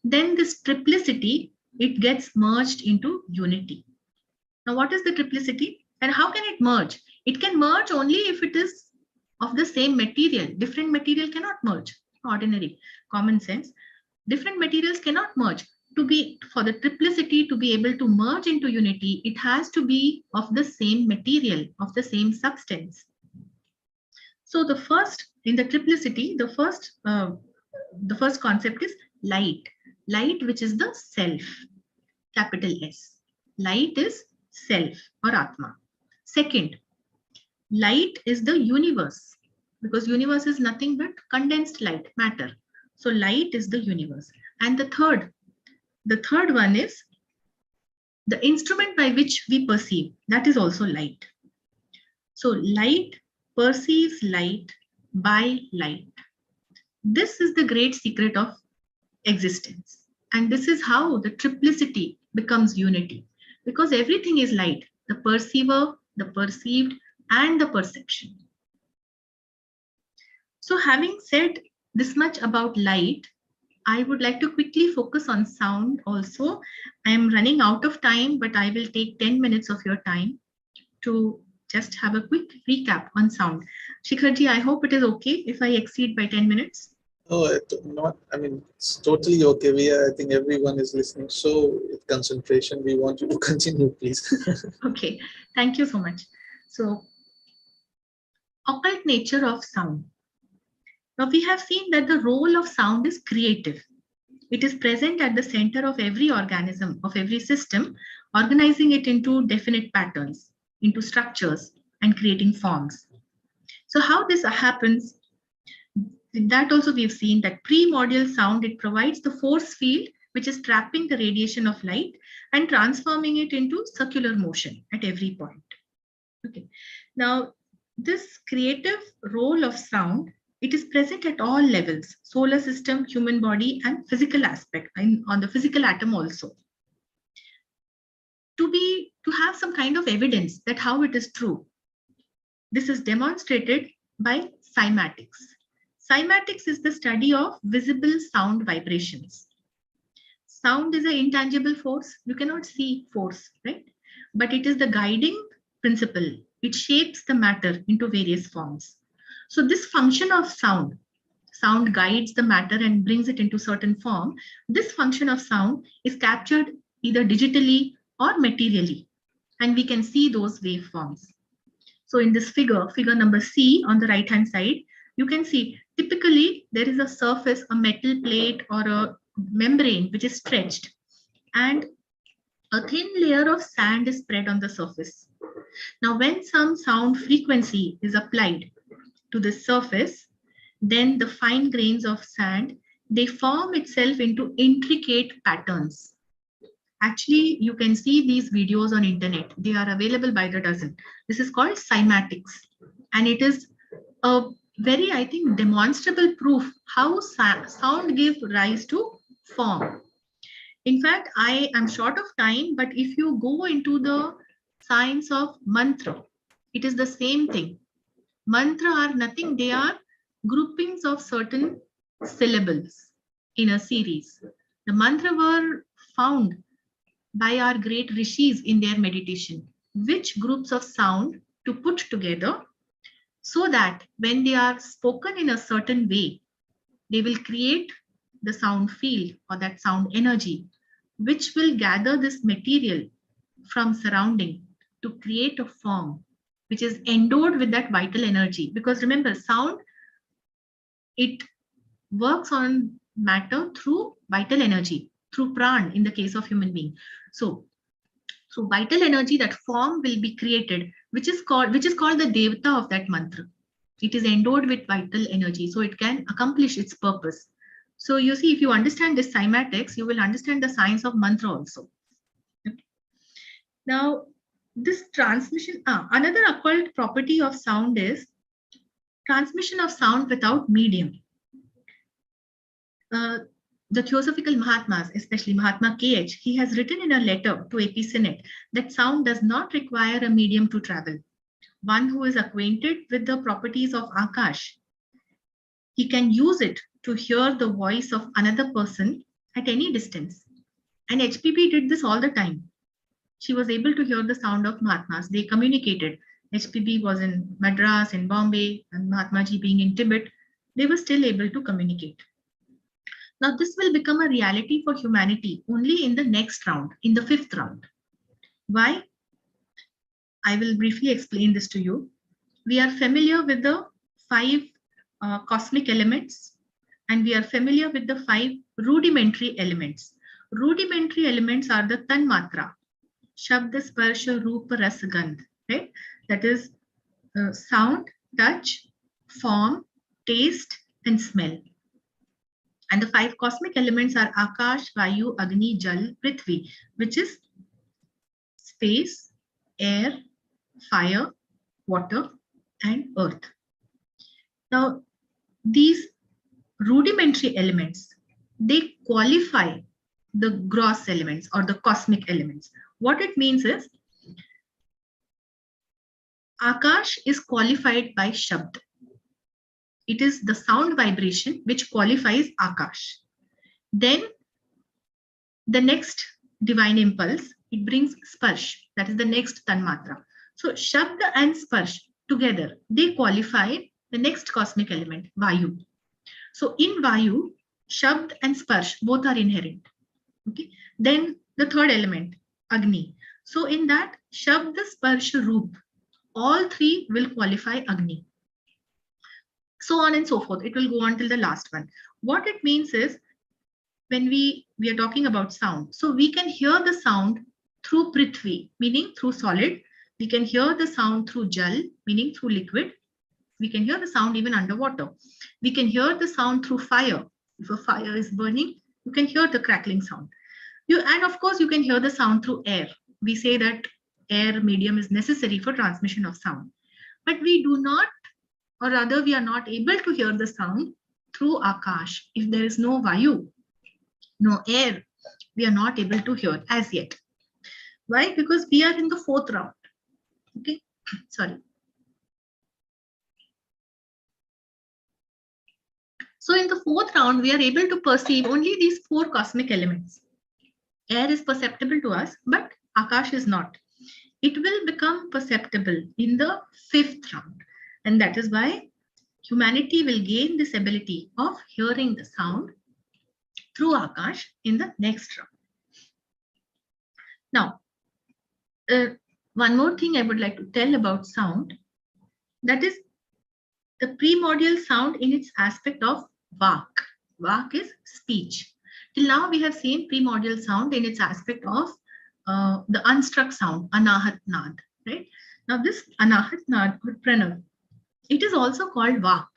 Speaker 2: then this triplicity, it gets merged into unity. Now, what is the triplicity and how can it merge? It can merge only if it is of the same material. Different material cannot merge. Ordinary, common sense. Different materials cannot merge. For the triplicity to be able to merge into unity, it has to be of the same material, of the same substance. So the first, in the triplicity, the first concept is light. Light, which is the self, capital S. Light is self or Atma. Second, light is the universe, because universe is nothing but condensed light, matter. So light is the universe. And the third one is the instrument by which we perceive. That is also light. So light perceives light by light. This is the great secret of existence. And this is how the triplicity becomes unity. Because everything is light, the perceiver, the perceived, and the perception. So having said this much about light, I would like to quickly focus on sound also. I am running out of time, but I will take 10 minutes of your time to just have a quick recap on sound. Shikharji, I hope it is okay if I exceed by 10 minutes.
Speaker 1: Oh, it's totally okay. I think everyone is listening. So with concentration, we want you to continue, please.
Speaker 2: Okay, thank you so much. So, occult nature of sound. Now we have seen that the role of sound is creative. It is present at the center of every organism, of every system, organizing it into definite patterns, into structures, and creating forms. So how this happens, that also we've seen that primordial sound, it provides the force field which is trapping the radiation of light and transforming it into circular motion at every point. Okay. Now, this creative role of sound, it is present at all levels: solar system, human body, and physical aspect, and on the physical atom also. To have some kind of evidence that how it is true, this is demonstrated by cymatics. Cymatics is the study of visible sound vibrations. Sound is an intangible force. You cannot see force, right? But it is the guiding principle. It shapes the matter into various forms. So this function of sound guides the matter and brings it into certain form. This function of sound is captured either digitally or materially. and we can see those waveforms. So in this figure number C on the right hand side, you can see typically there is a surface, a metal plate or a membrane which is stretched, and a thin layer of sand is spread on the surface. Now when some sound frequency is applied to the surface, then the fine grains of sand, they form itself into intricate patterns. Actually, you can see these videos on internet. They are available by the dozen. This is called Cymatics, and it is a very, I think, demonstrable proof how sound gives rise to form. In fact, I am short of time, but if you go into the science of mantra, it is the same thing. Mantra are nothing, they are groupings of certain syllables in a series. The mantra were found by our great rishis in their meditation, which groups of sound to put together so that when they are spoken in a certain way, they will create the sound field or that sound energy, which will gather this material from surrounding to create a form which is endowed with that vital energy. Because remember, sound, it works on matter through vital energy, through pran in the case of human being. So vital energy, that form will be created, which is called the devata of that mantra. It is endowed with vital energy, so it can accomplish its purpose. So you see, if you understand this cymatics, you will understand the science of mantra also. Okay. Now, this transmission, another occult property of sound is transmission of sound without medium. The Theosophical Mahatmas, especially Mahatma KH, he has written in a letter to AP Senate that sound does not require a medium to travel. One who is acquainted with the properties of Akash, he can use it to hear the voice of another person at any distance. And HPP did this all the time. She was able to hear the sound of Mahatmas. They communicated. HPP was in Madras, in Bombay, and Mahatmaji being in Tibet. They were still able to communicate. Now, this will become a reality for humanity only in the next round, in the 5th round. Why? I will briefly explain this to you. We are familiar with the 5 cosmic elements, and we are familiar with the 5 rudimentary elements. Rudimentary elements are the tanmatra, shabda, sparsha, rupa, rasa, gandh, right? That is sound, touch, form, taste, and smell. And the 5 cosmic elements are Akash, Vayu, Agni, Jal, Prithvi, which is space, air, fire, water, and earth. Now, these rudimentary elements, they qualify the gross elements or the cosmic elements. What it means is, Akash is qualified by Shabd. It is the sound vibration which qualifies Akash. Then the next divine impulse, it brings Sparsh, that is the next Tanmatra. So Shabda and Sparsh together, they qualify the next cosmic element, Vayu. So in Vayu, Shabd and Sparsh both are inherent. Okay. Then the third element, Agni. So in that, Shabda, Sparsh, Roop, all 3 will qualify Agni. So on and so forth. It will go on till the last one. What it means is, when we are talking about sound, so we can hear the sound through Prithvi, meaning through solid. We can hear the sound through Jal, meaning through liquid. We can hear the sound even underwater. We can hear the sound through fire. If a fire is burning, you can hear the crackling sound. And of course, you can hear the sound through air. We say that air medium is necessary for transmission of sound. But we do not, or rather we are not able to hear the sound through Akash. If there is no Vayu, no air, we are not able to hear as yet. Why? Because we are in the 4th round. Okay, sorry. So in the 4th round, we are able to perceive only these 4 cosmic elements. Air is perceptible to us, but Akash is not. It will become perceptible in the 5th round. And that is why humanity will gain this ability of hearing the sound through Akash in the next round. Now, One more thing I would like to tell about sound, that is the primordial sound in its aspect of vak. Vak is speech. Till now we have seen primordial sound in its aspect of the unstruck sound, anahat nad. Right? Now this anahat nad or pranav, it is also called vak.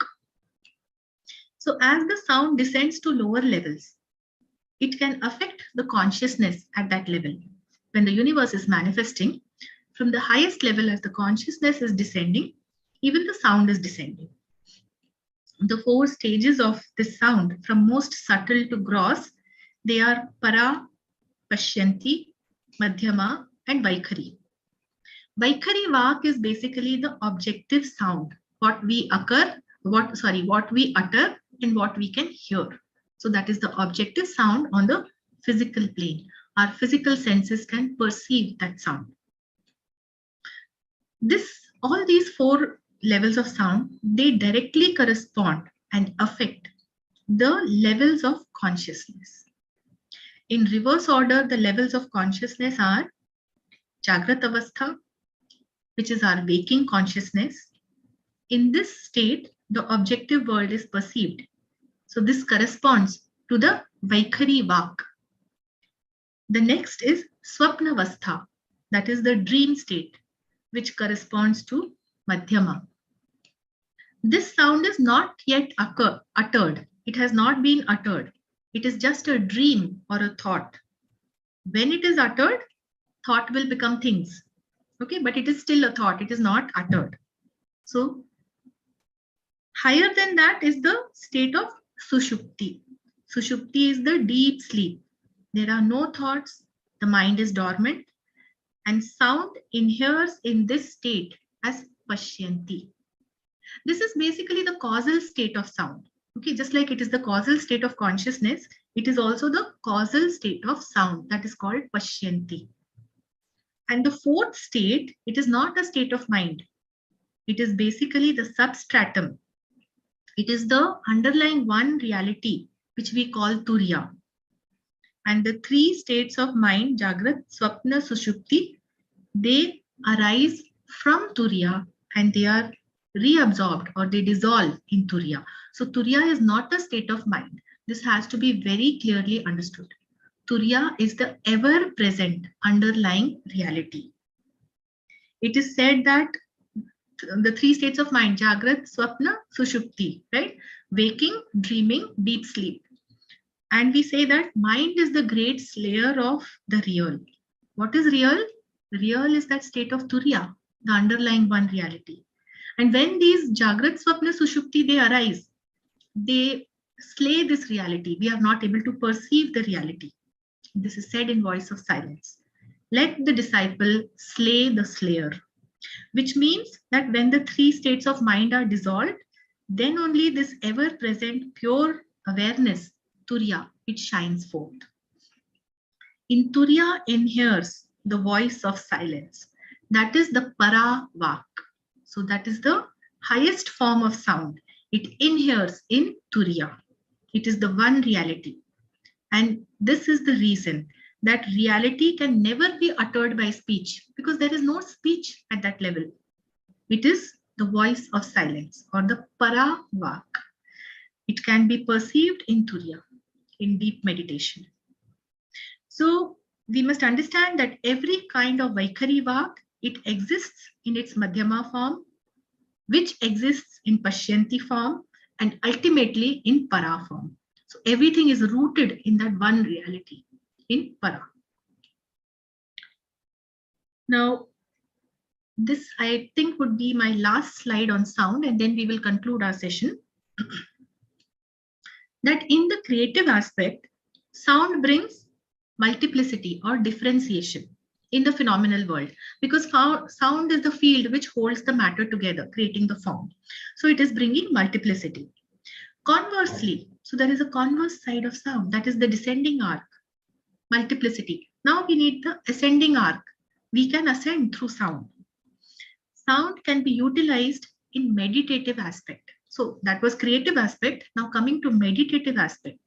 Speaker 2: So as the sound descends to lower levels, it can affect the consciousness at that level. When the universe is manifesting, from the highest level as the consciousness is descending, even the sound is descending. The four stages of this sound, from most subtle to gross, they are para, pashyanti, madhyama, and vaikhari. Vaikhari vak is basically the objective sound, what we utter and what we can hear. So that is the objective sound on the physical plane. Our physical senses can perceive that sound. All these four levels of sound, they directly correspond and affect the levels of consciousness. In reverse order, the levels of consciousness are Jagrat Avastha, which is our waking consciousness. In this state, the objective world is perceived. So this corresponds to the Vaikhari Vak. The next is Swapnavastha, that is the dream state, which corresponds to Madhyama. This sound is not yet uttered. It has not been uttered. It is just a dream or a thought. When it is uttered, thought will become things. Okay, but it is still a thought. It is not uttered. So higher than that is the state of Sushupti. Sushupti is the deep sleep. There are no thoughts. The mind is dormant. And sound inheres in this state as Pashyanti. This is basically the causal state of sound. Okay, just like it is the causal state of consciousness, it is also the causal state of sound, that is called Pashyanti. And the fourth state, it is not a state of mind. It is basically the substratum. It is the underlying one reality, which we call Turiya. And the three states of mind, Jagrat, Swapna, Sushupti, they arise from Turiya and they are reabsorbed or they dissolve in Turiya. So Turiya is not a state of mind. This has to be very clearly understood. Turiya is the ever-present underlying reality. It is said that the three states of mind, Jagrat, Swapna, Sushupti, right? Waking, dreaming, deep sleep. And we say that mind is the great slayer of the real. What is real? Real is that state of Turiya, the underlying one reality. And when these Jagrat, Swapna, Sushupti, they arise, they slay this reality. We are not able to perceive the reality. This is said in Voice of Silence. Let the disciple slay the slayer, which means that when the three states of mind are dissolved, then only this ever-present pure awareness, Turiya, it shines forth. In Turiya inheres the voice of silence. That is the Para Vak. So that is the highest form of sound. It inheres in Turiya. It is the one reality. And this is the reason that reality can never be uttered by speech, because there is no speech at that level. It is the voice of silence or the Para Vak. It can be perceived in Turiya, in deep meditation. So we must understand that every kind of Vaikhari Vak, it exists in its Madhyama form, which exists in Pashyanti form, and ultimately in Para form. So everything is rooted in that one reality, in Para. Now, this I think would be my last slide on sound, and then we will conclude our session. That in the creative aspect, sound brings multiplicity or differentiation in the phenomenal world, because sound is the field which holds the matter together, creating the form. So it is bringing multiplicity. Conversely, so there is a converse side of sound, that is the descending arc, multiplicity. Now we need the ascending arc. We can ascend through sound. Sound can be utilized in meditative aspect. So that was creative aspect. Now coming to meditative aspect,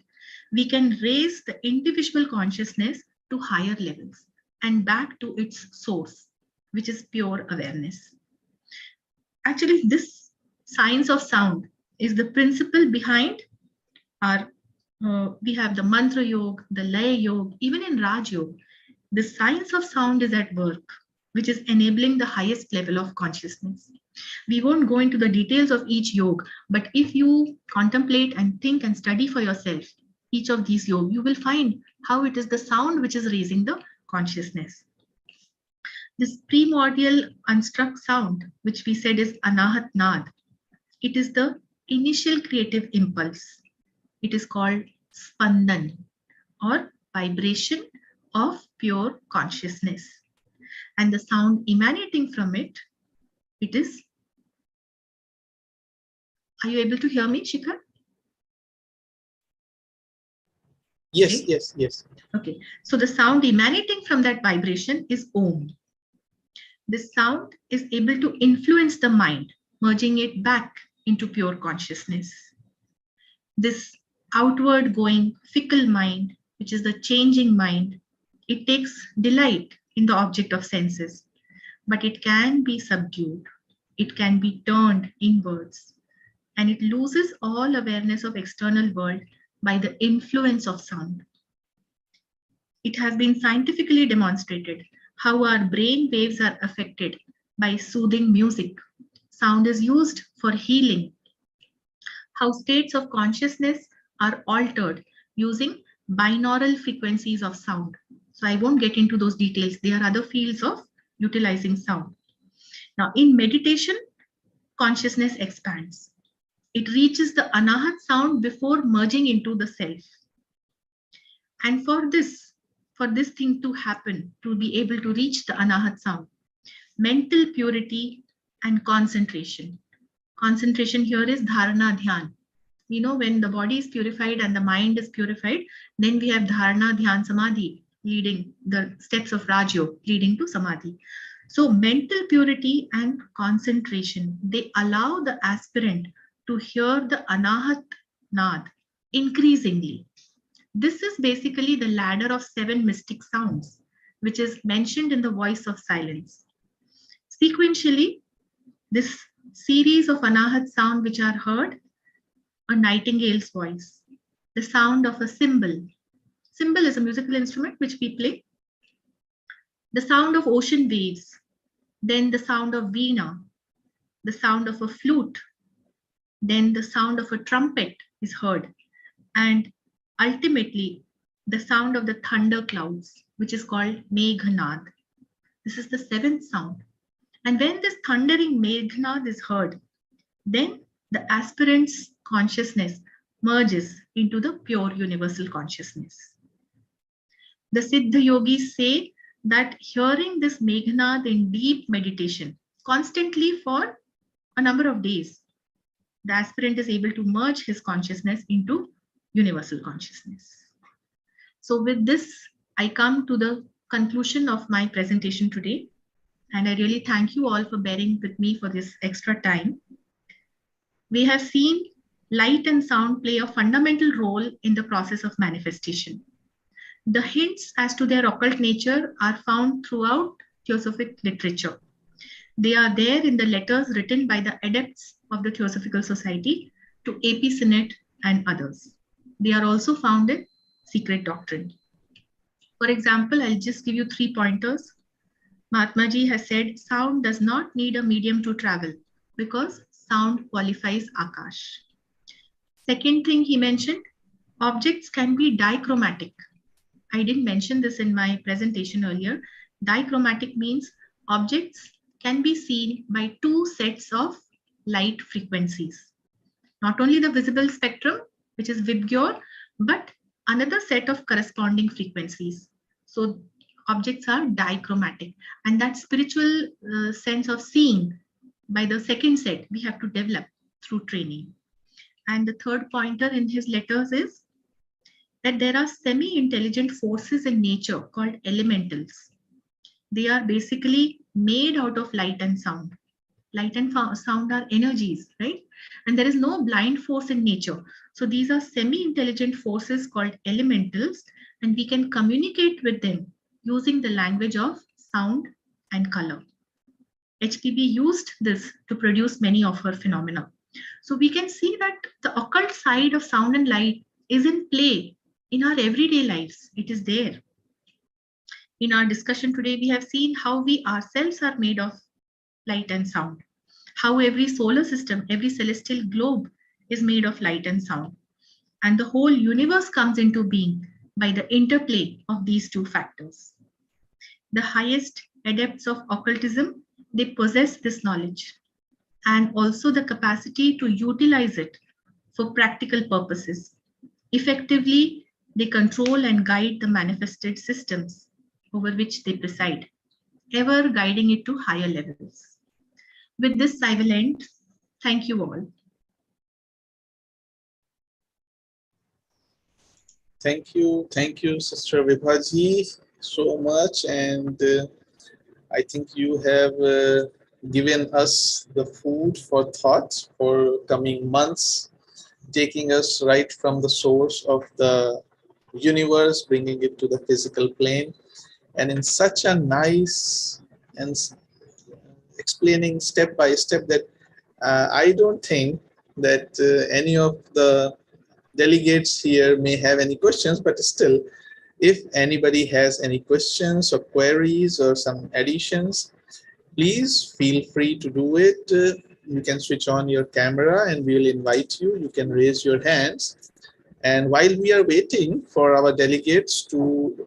Speaker 2: we can raise the individual consciousness to higher levels and back to its source, which is pure awareness. Actually, this science of sound is the principle behind our, we have the mantra yoga, the lay yoga, even in Raj yoga. The science of sound is at work, which is enabling the highest level of consciousness. We won't go into the details of each yoga, but if you contemplate and think and study for yourself each of these yoga, you will find how it is the sound which is raising the consciousness. This primordial unstruck sound, which we said is anahat nad, it is the initial creative impulse. It is called spandan, or vibration of pure consciousness. And the sound emanating from it, it is. Are you able to hear me, Shikhar?
Speaker 1: Yes,
Speaker 2: Okay.
Speaker 1: yes.
Speaker 2: Okay. So the sound emanating from that vibration is Om. This sound is able to influence the mind, merging it back into pure consciousness. This outward going fickle mind, which is the changing mind, it takes delight in the object of senses, but it can be subdued. It can be turned inwards, and it loses all awareness of external world by the influence of sound. It has been scientifically demonstrated how our brain waves are affected by soothing music. Sound is used for healing. How states of consciousness are altered using binaural frequencies of sound. So I won't get into those details. There are other fields of utilizing sound. Now, in meditation, consciousness expands. It reaches the anahat sound before merging into the self. And for this thing to happen, to be able to reach the anahat sound, mental purity and concentration. Concentration here is dharana dhyan. We know when the body is purified and the mind is purified, then we have dharana dhyan samadhi, leading the steps of Raj Yoga, leading to samadhi. So mental purity and concentration, they allow the aspirant to hear the anahat nad increasingly. This is basically the ladder of 7 mystic sounds, which is mentioned in the voice of silence. Sequentially, this series of anahat sound which are heard, a nightingale's voice, the sound of a cymbal. Cymbal is a musical instrument which we play. The sound of ocean waves, then the sound of veena, the sound of a flute, then the sound of a trumpet is heard, and ultimately the sound of the thunder clouds, which is called Meghanad. This is the 7th sound. And when this thundering Meghanad is heard, then the aspirant's consciousness merges into the pure universal consciousness. The Siddha yogis say that hearing this Meghanad in deep meditation constantly for a number of days, the aspirant is able to merge his consciousness into universal consciousness. So with this, I come to the conclusion of my presentation today. And I really thank you all for bearing with me for this extra time. We have seen light and sound play a fundamental role in the process of manifestation. The hints as to their occult nature are found throughout Theosophic literature. They are there in the letters written by the adepts of the Theosophical Society to A.P. Slit and others. They are also found in Secret Doctrine. For example, I'll just give you 3 pointers. Mahatma Ji has said, sound does not need a medium to travel because sound qualifies Akash. Second thing he mentioned, objects can be dichromatic. I didn't mention this in my presentation earlier. Dichromatic means objects can be seen by 2 sets of light frequencies. Not only the visible spectrum, which is Vibgyor, but another set of corresponding frequencies. So objects are dichromatic, and that spiritual sense of seeing by the second set we have to develop through training. And the third pointer in his letters is that there are semi-intelligent forces in nature called elementals. They are basically made out of light and sound. Light and sound are energies, right? And there is no blind force in nature. So these are semi-intelligent forces called elementals, and we can communicate with them using the language of sound and color. HPB used this to produce many of her phenomena. So we can see that the occult side of sound and light is in play in our everyday lives. It is there. In our discussion today, we have seen how we ourselves are made of light and sound, how every solar system, every celestial globe is made of light and sound, and the whole universe comes into being by the interplay of these two factors. The highest adepts of occultism, they possess this knowledge and also the capacity to utilize it for practical purposes. Effectively, they control and guide the manifested systems over which they preside, ever guiding it to higher levels. With this, I will end. Thank you all.
Speaker 1: Thank you, Sister Vibhaji, so much. And I think you have given us the food for thought for coming months, taking us right from the source of the universe, bringing it to the physical plane, and in such a nice and explaining step by step that I don't think that any of the delegates here may have any questions, but still, if anybody has any questions or queries or some additions, please feel free to do it. You can switch on your camera and we'll invite you. You can raise your hands. And while we are waiting for our delegates to,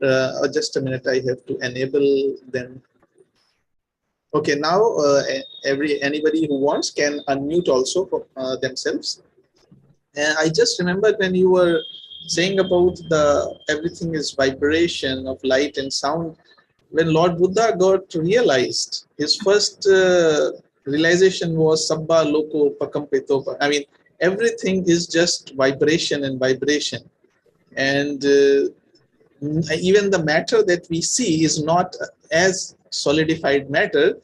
Speaker 1: just a minute, I have to enable them. Okay, now anybody who wants can unmute also for themselves. And I just remembered when you were saying about the everything is vibration of light and sound. When Lord Buddha got realized, his first realization was Sabba Loko Pakampetopa. I mean, everything is just vibration and vibration. And even the matter that we see is not as solidified matter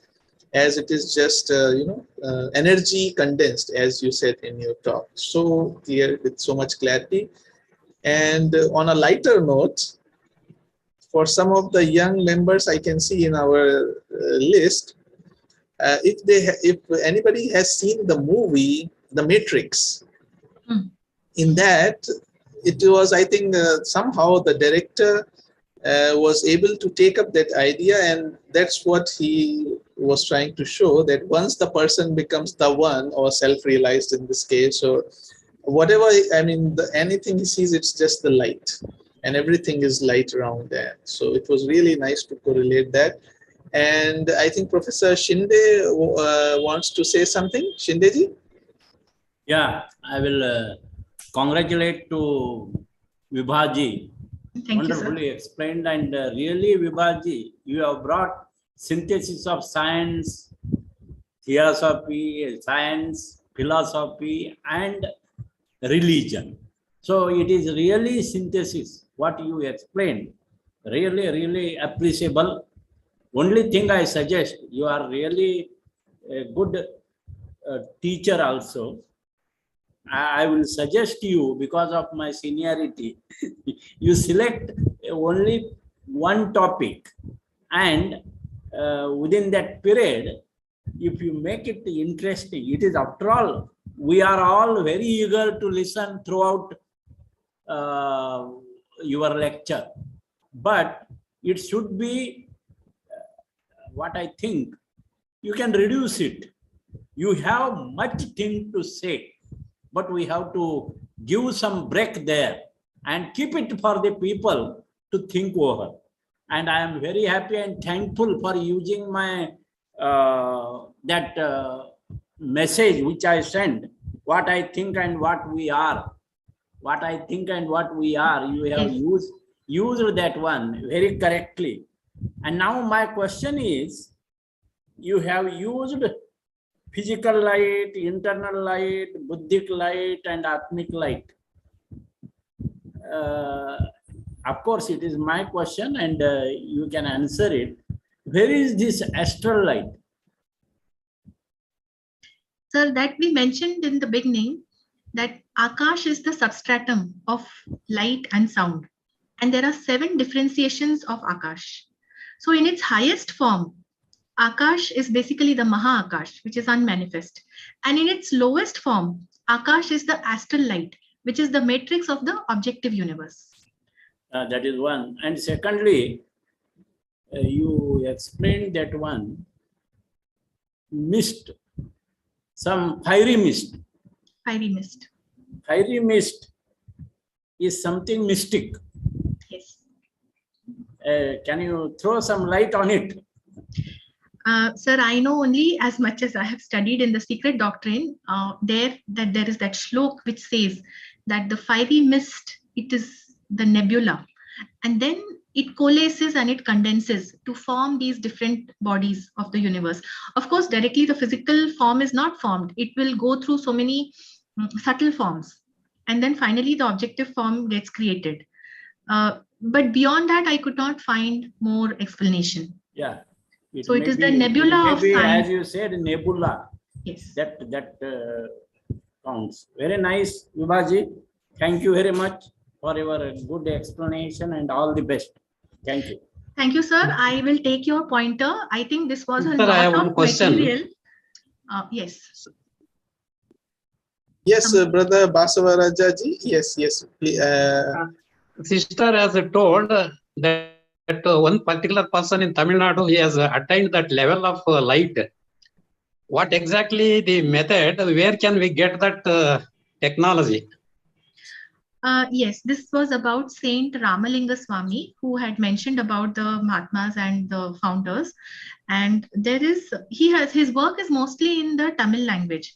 Speaker 1: as it is just energy condensed, as you said in your talk, so clear, with so much clarity. And on a lighter note, for some of the young members I can see in our list, if anybody has seen the movie The Matrix, in that it was, I think, somehow the director was able to take up that idea, and that's what he was trying to show, that once the person becomes the one or self-realized in this case, or whatever, I mean, anything he sees, it's just the light, and everything is light around there. So it was really nice to correlate that. And I think Professor Shinde wants to say something. Shinde-ji?
Speaker 3: Yeah, I will congratulate to Vibhaji.
Speaker 2: Thank
Speaker 3: Wonderfully
Speaker 2: you,
Speaker 3: explained, and really, Vibhaji, you have brought synthesis of science, theosophy, science, philosophy, and religion. So it is really synthesis, what you explained, really, really appreciable. Only thing I suggest, you are really a good teacher also. I will suggest you, because of my seniority, you select only one topic, and within that period, if you make it interesting, it is, after all, we are all very eager to listen throughout your lecture, but it should be what I think, you can reduce it. You have much thing to say, but we have to give some break there and keep it for the people to think over. And I am very happy and thankful for using my message which I sent, what I think and what we are. What I think and what we are, you have used that one very correctly. And now my question is, you have used physical light, internal light, buddhic light, and atmic light. Of course, it is my question, and you can answer it. Where is this astral light?
Speaker 2: Sir, that we mentioned in the beginning, that Akash is the substratum of light and sound. And there are 7 differentiations of Akash. So in its highest form, Akash is basically the Maha Akash, which is unmanifest. And in its lowest form, Akash is the astral light, which is the matrix of the objective universe.
Speaker 3: That is one. And secondly, you explained that one mist, some fiery mist.
Speaker 2: Fiery mist.
Speaker 3: Fiery mist is something mystic.
Speaker 2: Yes.
Speaker 3: Can you throw some light on it?
Speaker 2: Sir, I know only as much as I have studied in the secret doctrine. There is that shlok which says that the fiery mist, it is the nebula, and then it coalesces and it condenses to form these different bodies of the universe. Of course, directly the physical form is not formed. It will go through so many subtle forms, and then finally the objective form gets created. But beyond that, I could not find more explanation.
Speaker 3: Yeah.
Speaker 2: So it is the nebula of science.
Speaker 3: As you said, nebula.
Speaker 2: Yes.
Speaker 3: That counts. Very nice, Vibhaji. Thank you very much for your good explanation and all the best. Thank you.
Speaker 2: Thank you, sir. I will take your pointer. I think this was a
Speaker 4: Sir, I have
Speaker 2: lot
Speaker 4: one
Speaker 2: of
Speaker 4: question.
Speaker 2: material. Yes.
Speaker 1: Yes, brother Basavarajaji. Yes, yes.
Speaker 4: Sister has told that one particular person in Tamil Nadu, he has attained that level of light. What exactly the method? Where can we get that technology?
Speaker 2: Yes, this was about Saint Ramalinga Swami, who had mentioned about the Mahatmas and the founders. And there is, his work is mostly in the Tamil language.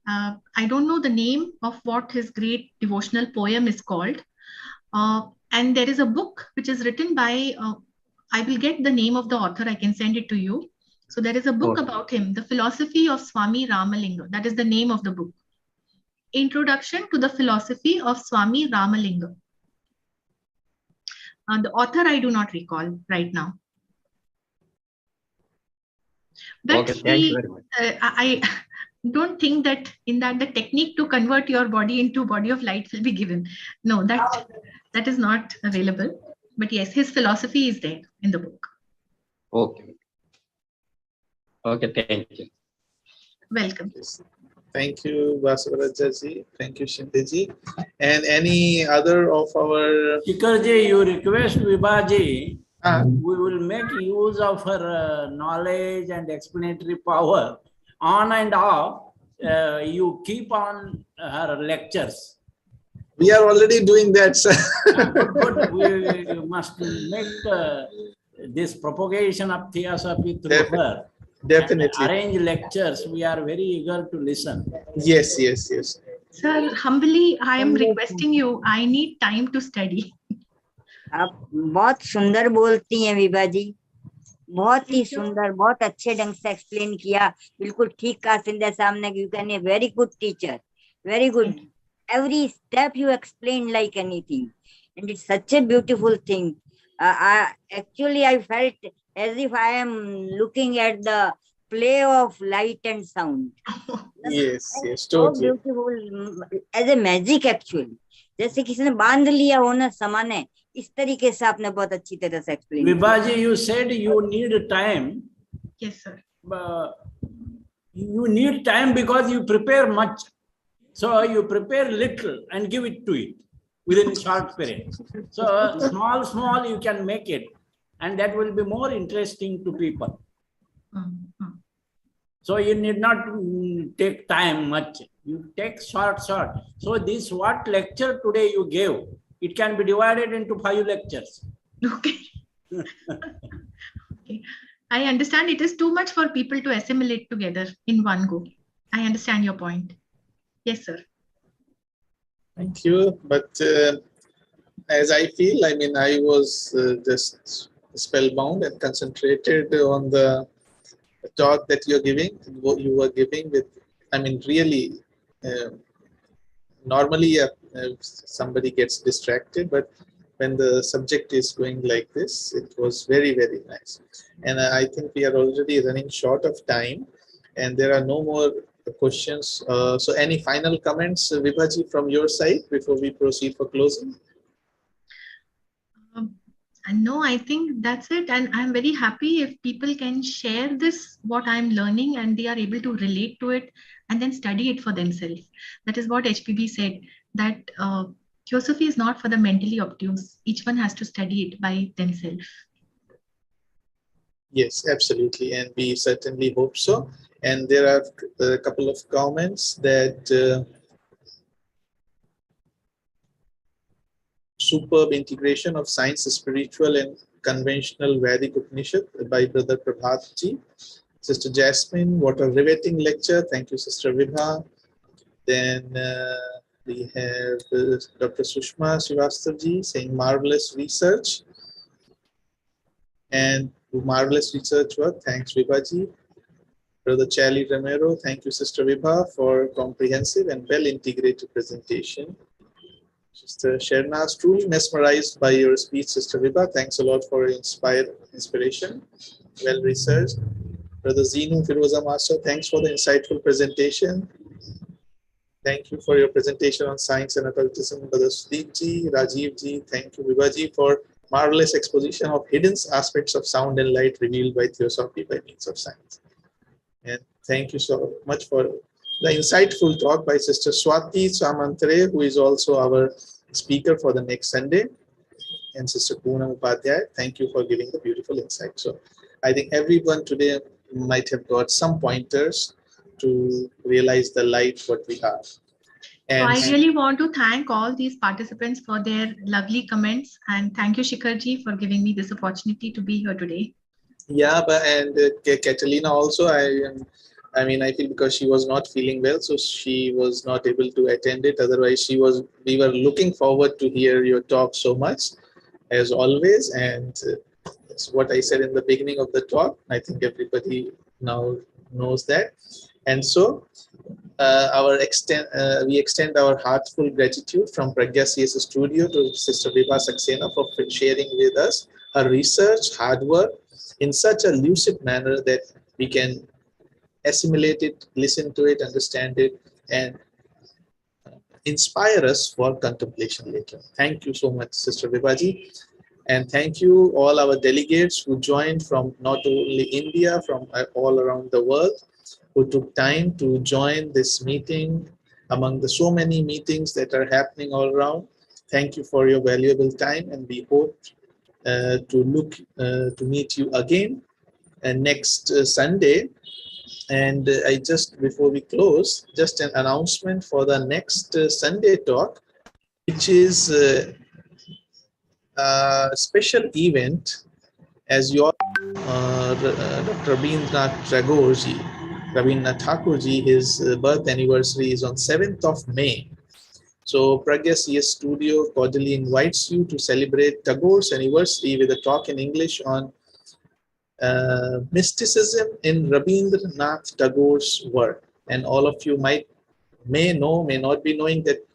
Speaker 2: I don't know the name of what his great devotional poem is called. And there is a book which is written by, I will get the name of the author, I can send it to you. So there is a book about him, The Philosophy of Swami Ramalinga. That is the name of the book. Introduction to the Philosophy of Swami Ramalinga. The author I do not recall right now. But
Speaker 4: Thank you very much.
Speaker 2: I don't think that in that the technique to convert your body into body of light will be given. No, that is not available. But yes, his philosophy is there in the book.
Speaker 4: Okay. Okay, thank you.
Speaker 2: Welcome.
Speaker 1: Thank you, Basavarajaji. Thank you, Shindeji. And any other of our...
Speaker 3: Shikarji, you request Vibhaji, we will make use of her knowledge and explanatory power on and off. You keep on her lectures.
Speaker 1: We are already doing that, sir.
Speaker 3: But we must make this propagation of theosophy through her.
Speaker 1: Definitely.
Speaker 3: Arrange lectures. We are very eager to listen.
Speaker 1: Yes, yes, yes.
Speaker 2: Sir, humbly, I am requesting you. I need time to study.
Speaker 5: आप बहुत सुंदर बोलती हैं विभा जी, बहुत ही सुंदर, बहुत अच्छे ढंग से एक्सप्लेन किया, बिल्कुल ठीक कहा सिंधिया साहब ने, you can a very good teacher, very good. Every step you explained like anything, and it's such a beautiful thing. Actually, I felt as if I am looking at the play of light and sound.
Speaker 1: Yes, yes,
Speaker 5: So
Speaker 1: totally.
Speaker 5: beautiful, as a magic actually. जैसे किसी ने बांध लिया हो ना सामान है, इस तरीके से आपने बहुत अच्छी तरह से एक्सप्लेन किया.
Speaker 3: Vibhaji, you said you need time.
Speaker 2: Yes, sir.
Speaker 3: You need time because you prepare much. So you prepare little and give it to it within short period. So small you can make it, and that will be more interesting to people. So you need not take time much. You take short. So this what lecture today you gave, it can be divided into 5 lectures.
Speaker 2: Okay. Okay. I understand it is too much for people to assimilate together in one go. I understand your point. Yes, sir.
Speaker 1: Thank you. But as I feel, I mean, I was just spellbound and concentrated on the talk that you're giving, what you were giving with, I mean, really, normally somebody gets distracted, but when the subject is going like this, it was very, very nice. And I think we are already running short of time, and there are no more questions. So any final comments, Vibhaji, from your side before we proceed for closing?
Speaker 2: And no, I think that's it. And I'm very happy if people can share this, what I'm learning, and they are able to relate to it and then study it for themselves. That is what HPB said, that Theosophy is not for the mentally obtuse. Each one has to study it by themselves.
Speaker 1: Yes, absolutely. And we certainly hope so. And there are a couple of comments that superb integration of science, spiritual, and conventional Vedic Upanishad by Brother Prabhatji. Sister Jasmine, what a riveting lecture. Thank you, Sister Vibha. Then we have Dr. Sushma Srivastavji saying marvelous research and marvelous research work. Thanks, Vibhaji. Brother Charlie Romero, thank you, Sister Vibha, for comprehensive and well-integrated presentation. Sister Shernas, truly mesmerized by your speech, Sister Vibha. Thanks a lot for inspiration. Well-researched. Brother Zinu Firoza Master, thanks for the insightful presentation. Thank you for your presentation on science and occultism. Brother Slit ji, Rajiv ji, thank you, Vibha ji, for marvelous exposition of hidden aspects of sound and light revealed by Theosophy by means of science. And thank you so much for the insightful talk by Sister Swati Samantare, who is also our speaker for the next Sunday. And Sister Poonam Upadhyay, thank you for giving the beautiful insight. So I think everyone today might have got some pointers to realize the light what we have. And
Speaker 2: so I really want to thank all these participants for their lovely comments. And thank you, Shikharji, for giving me this opportunity to be here today.
Speaker 1: Yeah, but and Catalina also, I mean, I feel because she was not feeling well, so she was not able to attend it. Otherwise, we were looking forward to hear your talk so much, as always. And that's what I said in the beginning of the talk. I think everybody now knows that. And so, we extend our heartful gratitude from Pragya CS Studio to Sister Vibha Saksena for sharing with us her research, hard work, in such a lucid manner that we can assimilate it, listen to it, understand it, and inspire us for contemplation later. Thank you so much, Sister Vibhaji. And thank you all our delegates who joined from not only India, from all around the world, who took time to join this meeting among the so many meetings that are happening all around. Thank you for your valuable time, and we hope to meet you again next Sunday. And I just, before we close, just an announcement for the next Sunday talk, which is a special event. As you all Dr. Rabindranath Tagore ji, his birth anniversary is on 7th of May. So Pragya CS Studio cordially invites you to celebrate Tagore's anniversary with a talk in English on mysticism in Rabindranath Tagore's work. And all of you may know, may not be knowing that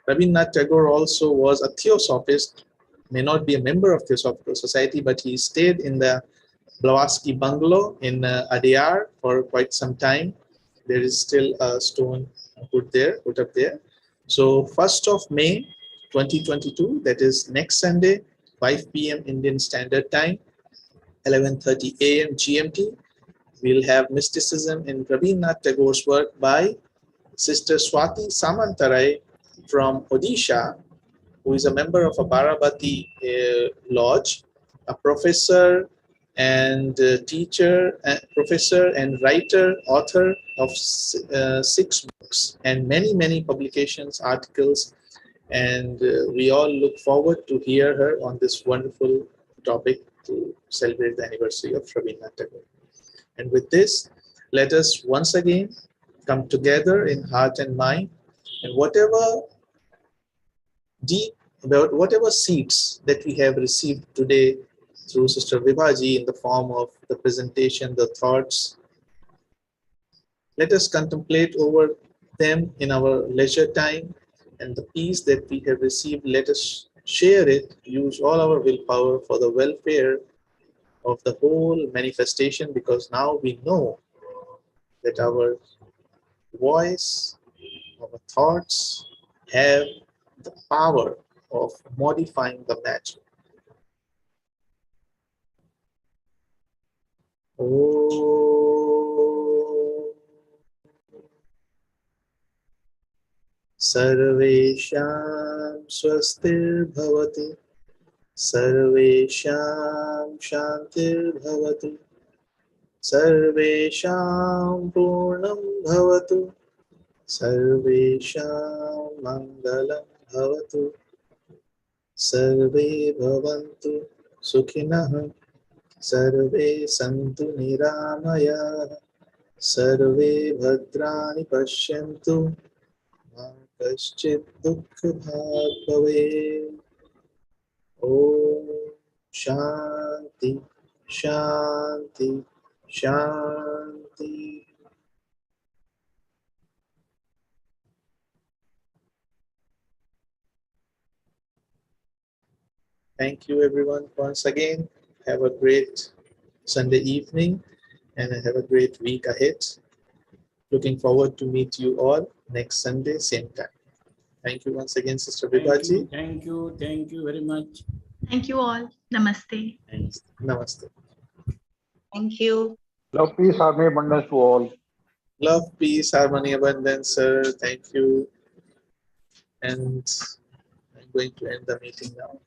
Speaker 1: Rabindranath Tagore also was a theosophist, may not be a member of Theosophical Society, but he stayed in the Blavatsky bungalow in Adyar for quite some time. There is still a stone put up there. So 1st of May 2022, that is next Sunday, 5 p.m. Indian Standard Time, 11:30 a.m. GMT, we'll have Mysticism in Rabindranath Tagore's work by Sister Swati Samantarai from Odisha, who is a member of a Barabati lodge, a professor and teacher, professor and writer, author of 6 books and many publications, articles, and we all look forward to hear her on this wonderful topic to celebrate the anniversary of Rabindranath Tagore. And with this, let us once again come together in heart and mind, and whatever seeds that we have received today through Sister Vibhaji in the form of the presentation, the thoughts, let us contemplate over them in our leisure time, and the peace that we have received, let us share it, use all our willpower for the welfare of the whole manifestation, because now we know that our voice, our thoughts have the power of modifying the matter. Om Sarvesham Swastir Bhavati Sarvesham Shantir Bhavati Sarvesham Purnam Bhavatu Sarvesham Mangalam Bhavatu Sarve Bhavantu Sukhinah Sarve Santu Niramaya Sarve Bhadrani Pashyantu Ma Kaschit Dukha Bhag Bhavet. Om Shanti Shanti Shanti. Thank you everyone once again. Have a great Sunday evening and have a great week ahead. Looking forward to meet you all next Sunday, same time. Thank you once again, Sister Vibhaji.
Speaker 3: Thank you very much.
Speaker 2: Thank you all. Namaste.
Speaker 3: Thanks.
Speaker 1: Namaste.
Speaker 5: Thank you.
Speaker 6: Love, peace, harmony, abundance to all.
Speaker 1: Love, peace, harmony, abundance, sir. Thank you. And I'm going to end the meeting now.